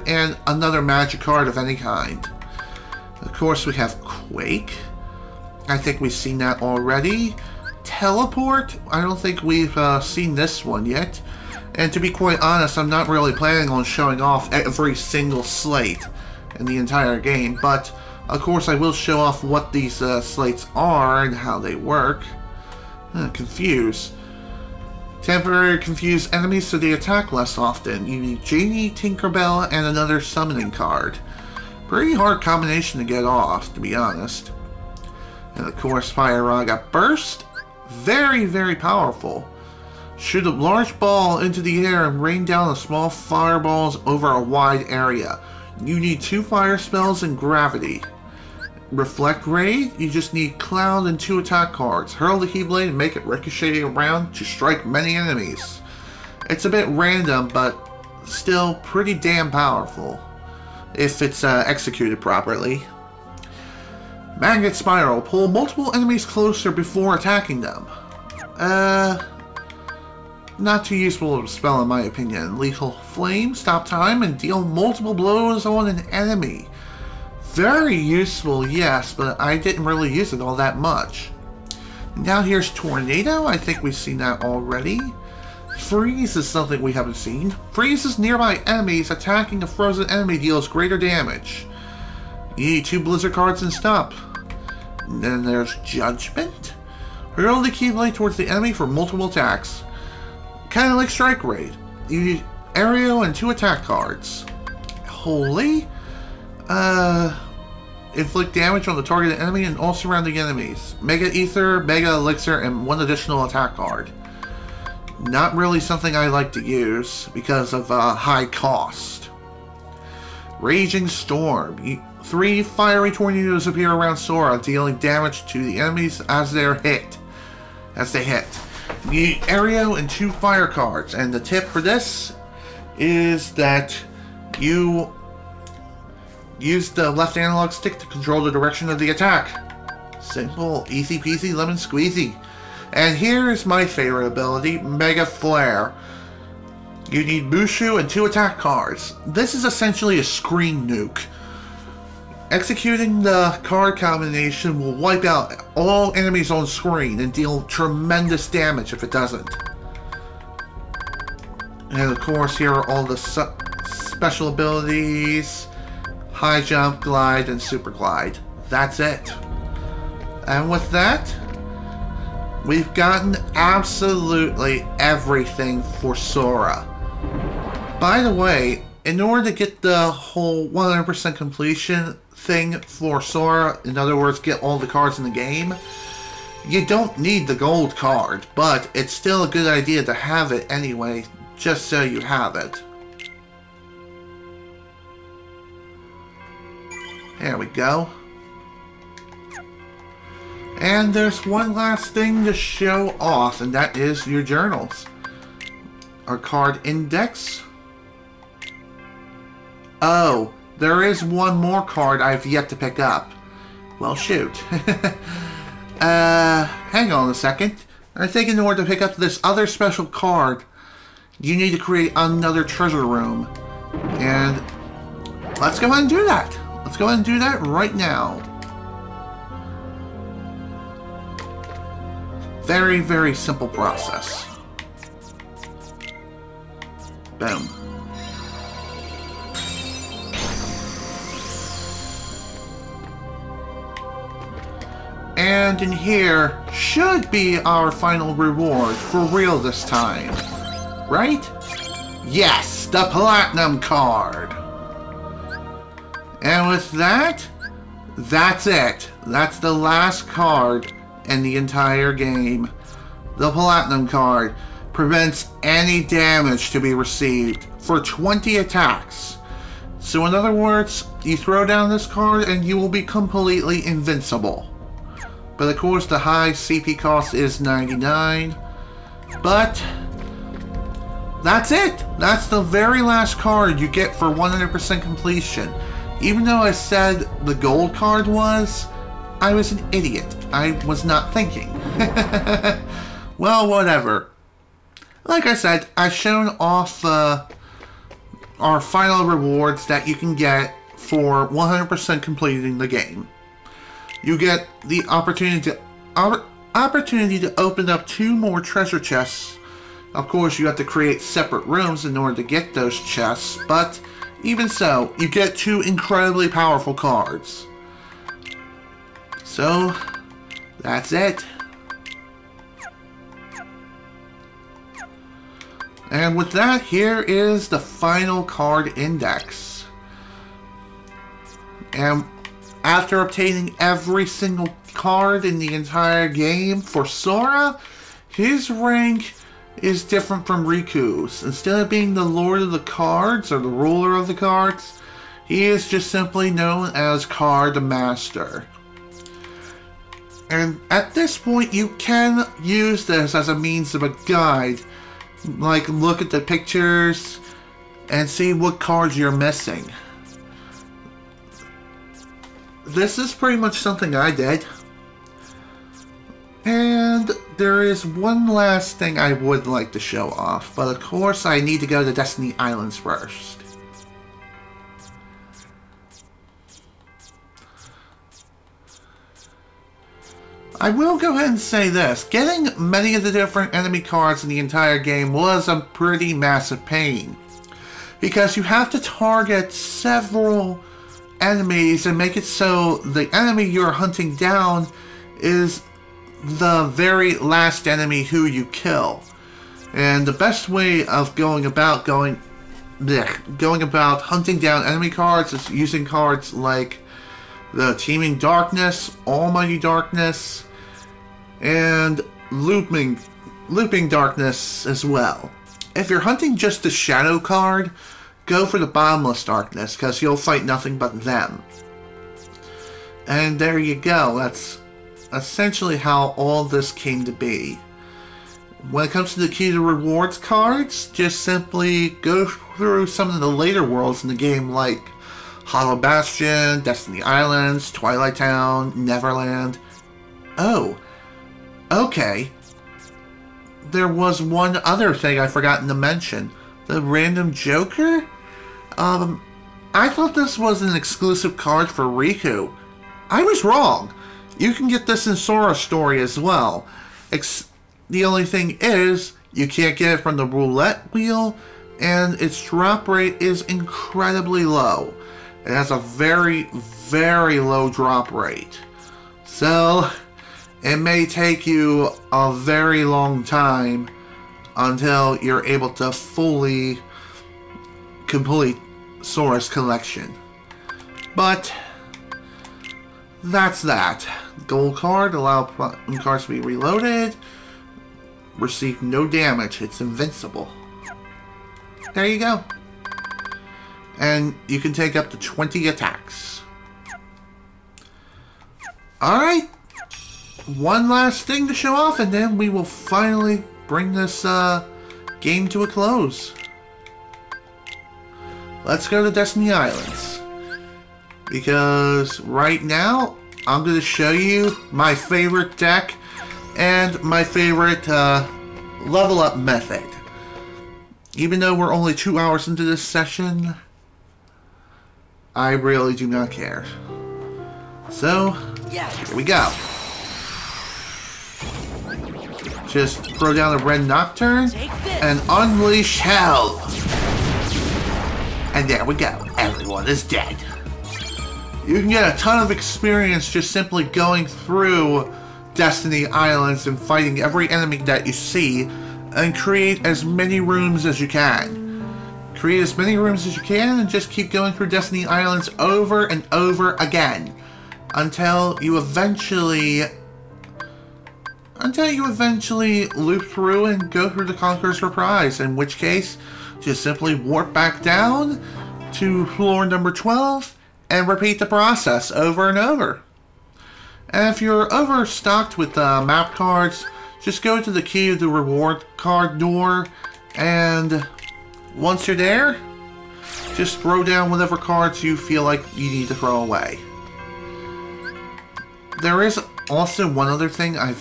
and another magic card of any kind. Of course, we have Quake. I think we've seen that already. Teleport? I don't think we've seen this one yet. And to be quite honest, I'm not really planning on showing off every single slate in the entire game, but of course I will show off what these slates are and how they work. Confuse. Temporary confuse enemies so they attack less often. You need Genie, Tinkerbell, and another summoning card. Pretty hard combination to get off, to be honest. And of course, Fire Raga Burst. Very, very powerful. Shoot a large ball into the air and rain down small fireballs over a wide area. You need 2 fire spells and Gravity. Reflect Ray, you just need Cloud and 2 attack cards. Hurl the Keyblade and make it ricochet around to strike many enemies. It's a bit random, but still pretty damn powerful if it's executed properly. Magnet Spiral, pull multiple enemies closer before attacking them. Not too useful of a spell in my opinion. Lethal Flame, stop time and deal multiple blows on an enemy. Very useful, yes, but I didn't really use it all that much. Now here's Tornado. I think we've seen that already. Freeze is something we haven't seen. Freezes nearby enemies. Attacking a frozen enemy deals greater damage. You need 2 Blizzard cards and stop. And then there's Judgment. Hurl the Keyblade towards the enemy for multiple attacks. Kind of like Strike Raid. You need Aerial and 2 attack cards. Holy. Inflict damage on the targeted enemy and all surrounding enemies. Mega Ether, Mega Elixir, and 1 additional attack card. Not really something I like to use because of high cost. Raging Storm. 3 fiery tornadoes appear around Sora, dealing damage to the enemies as they hit. You need Aerial and 2 fire cards, and the tip for this is that you use the left analog stick to control the direction of the attack. Simple, easy peasy, lemon squeezy. And here is my favorite ability, Mega Flare. You need Mushu and 2 attack cards. This is essentially a screen nuke. Executing the card combination will wipe out all enemies on screen and deal tremendous damage if it doesn't. And of course, here are all the special abilities. High Jump, Glide, and Super Glide. That's it. And with that, we've gotten absolutely everything for Sora. By the way, in order to get the whole 100% completion thing for Sora, in other words, get all the cards in the game, you don't need the gold card, but it's still a good idea to have it anyway, just so you have it. There we go. And there's one last thing to show off, and that is your journals. Our card index. Oh, there is one more card I've yet to pick up. Well, shoot. Hang on a second. I think in order to pick up this other special card, you need to create another treasure room. And let's go ahead and do that. Let's go ahead and do that right now. Very, very simple process. Boom. And in here should be our final reward, for real this time. Right? Yes, the Platinum card! And with that, that's it. That's the last card in the entire game. The Platinum card prevents any damage to be received for 20 attacks. So in other words, you throw down this card and you will be completely invincible. But of course the high CP cost is 99. But that's it. That's the very last card you get for 100% completion. Even though I said the gold card was, I was an idiot. I was not thinking. Well, whatever. Like I said, I've shown off our final rewards that you can get for 100% completing the game. You get the opportunity to open up 2 more treasure chests. Of course, you have to create separate rooms in order to get those chests, but even so, you get 2 incredibly powerful cards. So, that's it. And with that, here is the final card index. And after obtaining every single card in the entire game for Sora, his rank is different from Riku's. Instead of being the Lord of the Cards, or the ruler of the cards, he is just simply known as Card Master. And at this point, you can use this as a means of a guide. Like, look at the pictures and see what cards you're missing. This is pretty much something I did. And there is one last thing I would like to show off, but of course I need to go to Destiny Islands first. I will go ahead and say this, getting many of the different enemy cards in the entire game was a pretty massive pain. Because you have to target several enemies and make it so the enemy you're hunting down is the very last enemy who you kill. And the best way of going about hunting down enemy cards is using cards like the Teeming Darkness, Almighty Darkness, and Looping Darkness as well. If you're hunting just the Shadow card, go for the Bottomless Darkness, because you'll fight nothing but them. And there you go, that's essentially how all this came to be. When it comes to the key to rewards cards, just simply go through some of the later worlds in the game, like Hollow Bastion, Destiny Islands, Twilight Town, Neverland. Oh, okay. There was one other thing I've forgotten to mention. The Random Joker? I thought this was an exclusive card for Riku. I was wrong. You can get this in Sora's story as well. The only thing is, you can't get it from the roulette wheel, and its drop rate is incredibly low. It has a very, very low drop rate. So, it may take you a very long time until you're able to fully complete Sora's collection. But that's that. Gold card, allow cards to be reloaded. Receive no damage, it's invincible. There you go. And you can take up to 20 attacks. Alright. One last thing to show off, and then we will finally bring this game to a close. Let's go to Destiny Islands. Because right now, I'm going to show you my favorite deck and my favorite level up method. Even though we're only 2 hours into this session, I really do not care. So, here we go. Just throw down the Red Nocturne and unleash hell. And there we go. Everyone is dead. You can get a ton of experience just simply going through Destiny Islands and fighting every enemy that you see, and create as many rooms as you can. Create as many rooms as you can and just keep going through Destiny Islands over and over again until you eventually loop through and go through the Conqueror's Reprise, in which case just simply warp back down to floor number 12 and repeat the process over and over. And if you're overstocked with map cards, just go to the key of the reward card door, and once you're there, just throw down whatever cards you feel like you need to throw away. There is also one other thing I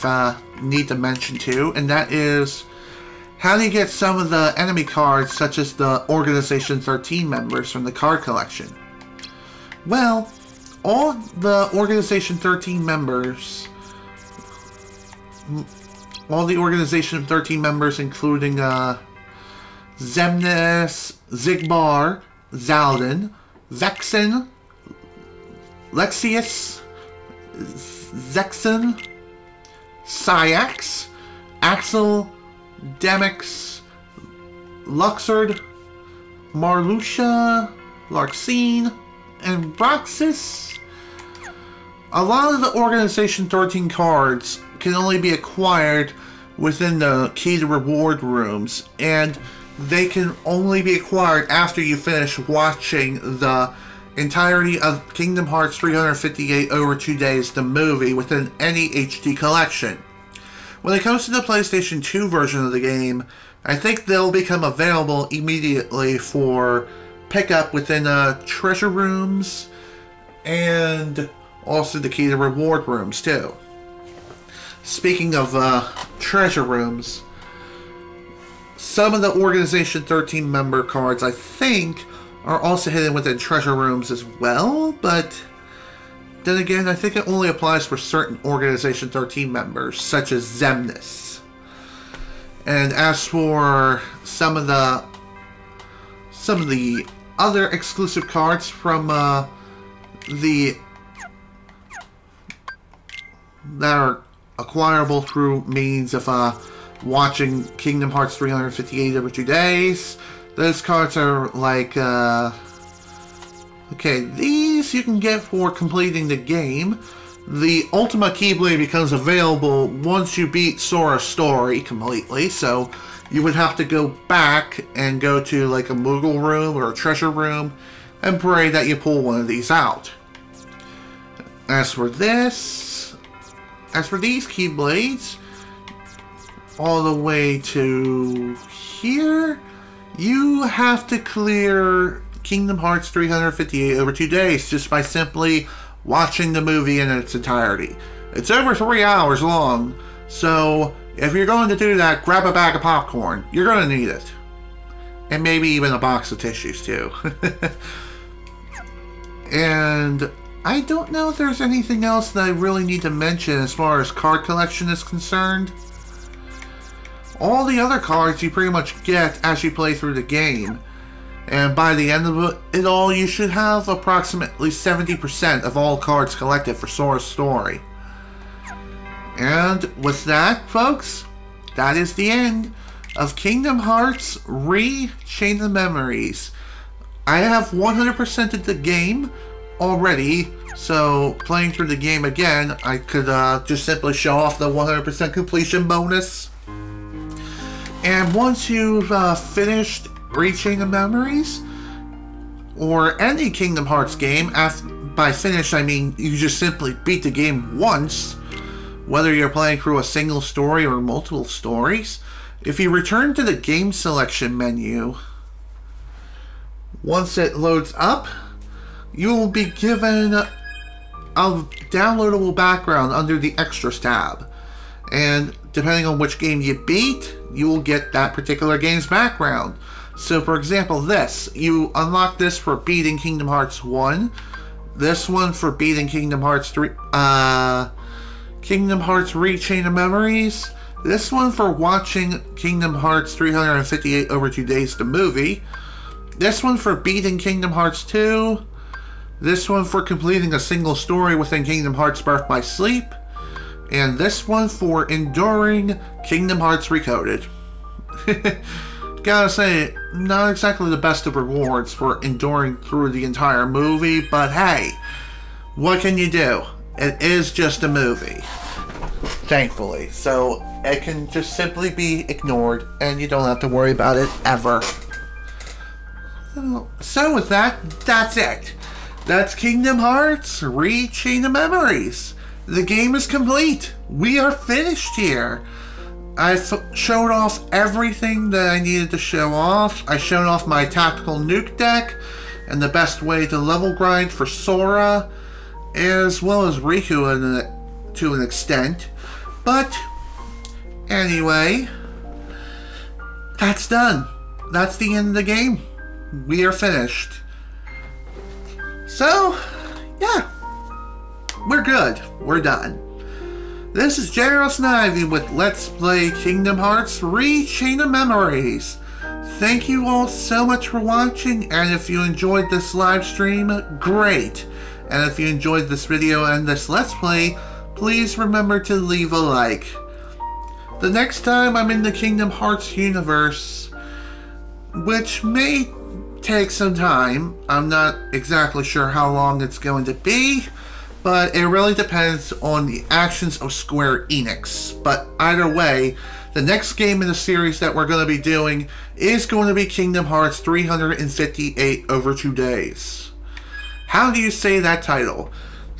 need to mention too, and that is how do you get some of the enemy cards, such as the Organization 13 members from the card collection? Well, all the Organization 13 members, including Xemnas, Zigbar, Zaldin, Vexen, Lexius, Zexen, Syax, Axel, Demix, Luxord, Marluxia, Larxene, and Roxas. A lot of the Organization 13 cards can only be acquired within the key to reward rooms, and they can only be acquired after you finish watching the entirety of Kingdom Hearts 358 over 2 days, the movie, within any HD collection. When it comes to the PlayStation 2 version of the game, I think they'll become available immediately for pickup within treasure rooms and also the key to reward rooms too. Speaking of treasure rooms, some of the Organization 13 member cards, I think, are also hidden within treasure rooms as well, but then again, I think it only applies for certain Organization 13 members, such as Xemnas. And as for some of the other exclusive cards from that are acquirable through means of watching Kingdom Hearts 358 over 2 days, those cards are like okay, these you can get for completing the game. The Ultima Keyblade becomes available once you beat Sora's story completely, so you would have to go back and go to like a Moogle room or a treasure room and pray that you pull one of these out. As for these Keyblades, all the way to here, you have to clear Kingdom Hearts 358 over 2 days just by simply watching the movie in its entirety. It's over 3 hours long, so if you're going to do that, grab a bag of popcorn. You're going to need it. And maybe even a box of tissues too. And I don't know if there's anything else that I really need to mention as far as card collection is concerned. All the other cards you pretty much get as you play through the game. And by the end of it all, you should have approximately 70% of all cards collected for Sora's story. And with that, folks, that is the end of Kingdom Hearts Chain of Memories. I have 100%ed the game already, so playing through the game again, I could just simply show off the 100% completion bonus. And once you've finished Chain of Memories, or any Kingdom Hearts game, by finish I mean you just simply beat the game once, whether you're playing through a single story or multiple stories, if you return to the game selection menu, once it loads up, you will be given a downloadable background under the Extras tab. And depending on which game you beat, you will get that particular game's background. So for example, you unlock this for beating Kingdom Hearts 1, this one for beating Kingdom Hearts 3, Kingdom Hearts Chain of Memories, this one for watching Kingdom Hearts 358 over 2 days, the movie, this one for beating Kingdom Hearts 2, This one for completing a single story within Kingdom Hearts Birth by Sleep. And this one for enduring Kingdom Hearts Recoded. Gotta say, not exactly the best of rewards for enduring through the entire movie, but hey, what can you do? It is just a movie. Thankfully. So it can just simply be ignored and you don't have to worry about it ever. So with that, that's it. That's Kingdom Hearts Chain of Memories. The game is complete. We are finished here. I showed off everything that I needed to show off. I showed off my tactical nuke deck and the best way to level grind for Sora, as well as Riku to an extent. But anyway, that's done. That's the end of the game. We are finished. So, yeah, we're good. We're done. This is General Snivy with Let's Play Kingdom Hearts Chain of Memories. Thank you all so much for watching, and if you enjoyed this live stream, great. And if you enjoyed this video and this Let's Play, please remember to leave a like. The next time I'm in the Kingdom Hearts universe, which may take some time, I'm not exactly sure how long it's going to be, but it really depends on the actions of Square Enix. But either way, the next game in the series that we're going to be doing is going to be Kingdom Hearts 358 over 2 days. How do you say that title?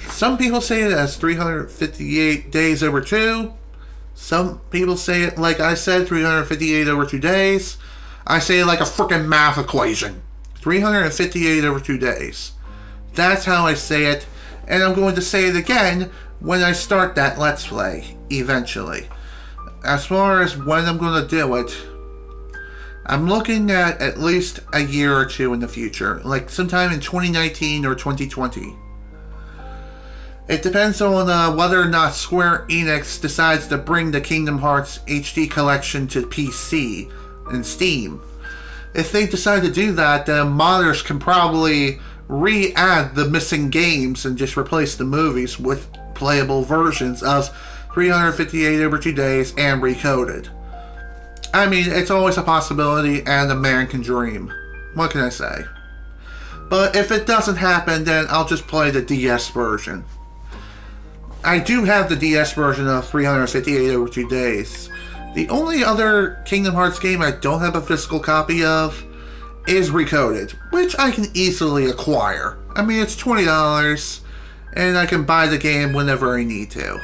Some people say it as 358 days over 2. Some people say it, like I said, 358 over 2 days. I say it like a freaking math equation. 358 over 2 days. That's how I say it. And I'm going to say it again when I start that Let's Play, eventually. As far as when I'm going to do it, I'm looking at least a year or two in the future. Like sometime in 2019 or 2020. It depends on whether or not Square Enix decides to bring the Kingdom Hearts HD collection to PC and Steam. If they decide to do that, then modders can probably re-add the missing games and just replace the movies with playable versions of 358 over 2 days and Recoded. I mean, it's always a possibility and a man can dream. What can I say? But if it doesn't happen, then I'll just play the DS version. I do have the DS version of 358 over 2 days. The only other Kingdom Hearts game I don't have a physical copy of is Recoded, which I can easily acquire. I mean, it's $20, and I can buy the game whenever I need to.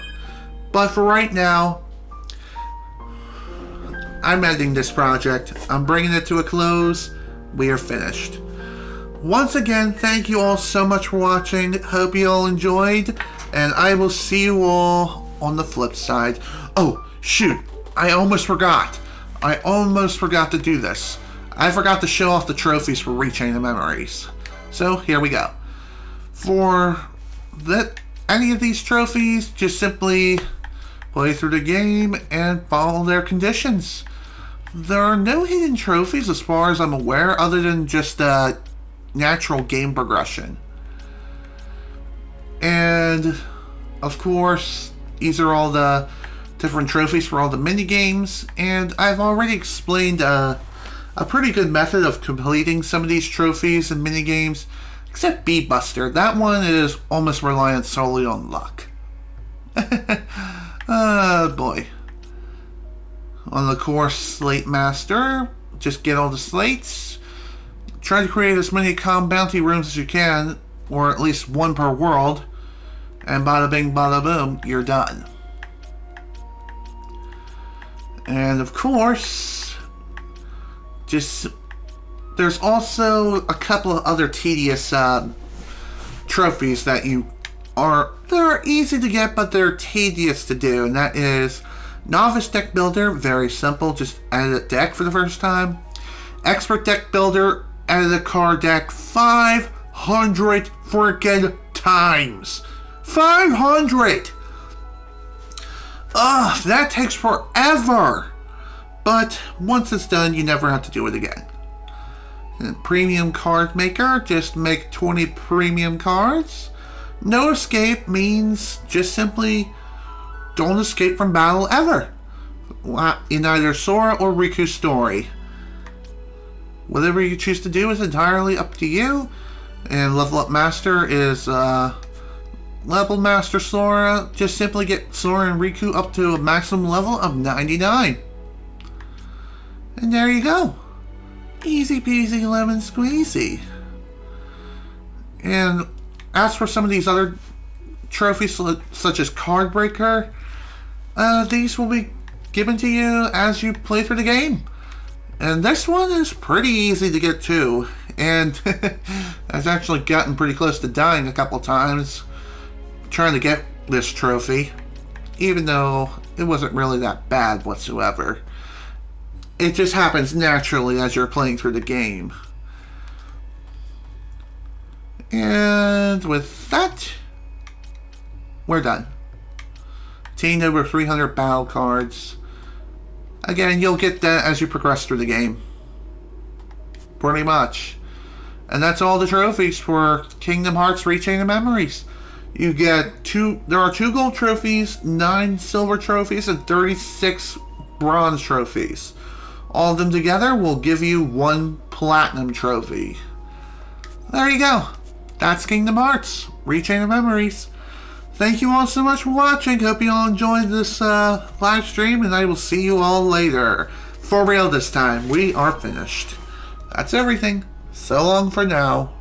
But for right now, I'm ending this project. I'm bringing it to a close. We are finished. Once again, thank you all so much for watching. Hope you all enjoyed, and I will see you all on the flip side. Oh, shoot. I almost forgot. I almost forgot to do this. I forgot to show off the trophies for Chain of Memories. So, here we go. For any of these trophies, just simply play through the game and follow their conditions. There are no hidden trophies as far as I'm aware, other than just natural game progression. And, of course, these are all the different trophies for all the mini-games, and I've already explained a pretty good method of completing some of these trophies and mini-games, except Beat Buster. That one is almost reliant solely on luck. Oh boy. On the course Slate Master, just get all the slates, try to create as many bounty rooms as you can, or at least one per world, and bada bing bada boom, you're done. And of course, there's also a couple of other tedious trophies that they're easy to get, but they're tedious to do, and that is Novice Deck Builder, very simple, just edit a deck for the first time. Expert Deck Builder, edit a card deck 500 freaking times. 500! Ugh, that takes forever! But once it's done, you never have to do it again. And premium card maker, just make 20 premium cards. No escape means just simply don't escape from battle ever. In either Sora or Riku's story. Whatever you choose to do is entirely up to you. And Level Up Master is Level Master Sora. Just simply get Sora and Riku up to a maximum level of 99. And there you go. Easy peasy lemon squeezy. And as for some of these other trophies such as Card Breaker, these will be given to you as you play through the game. And this one is pretty easy to get to. And I've actually gotten pretty close to dying a couple times trying to get this trophy, even though it wasn't really that bad whatsoever. It just happens naturally as you're playing through the game. And with that, we're done. Obtained over 300 battle cards. Again, you'll get that as you progress through the game. Pretty much. And that's all the trophies for Kingdom Hearts Rechain of Memories. You get there are 2 gold trophies, 9 silver trophies, and 36 bronze trophies. All of them together will give you 1 platinum trophy. There you go. That's Kingdom Hearts Rechain of Memories. Thank you all so much for watching. Hope you all enjoyed this live stream, and I will see you all later. For real this time, we are finished. That's everything. So long for now.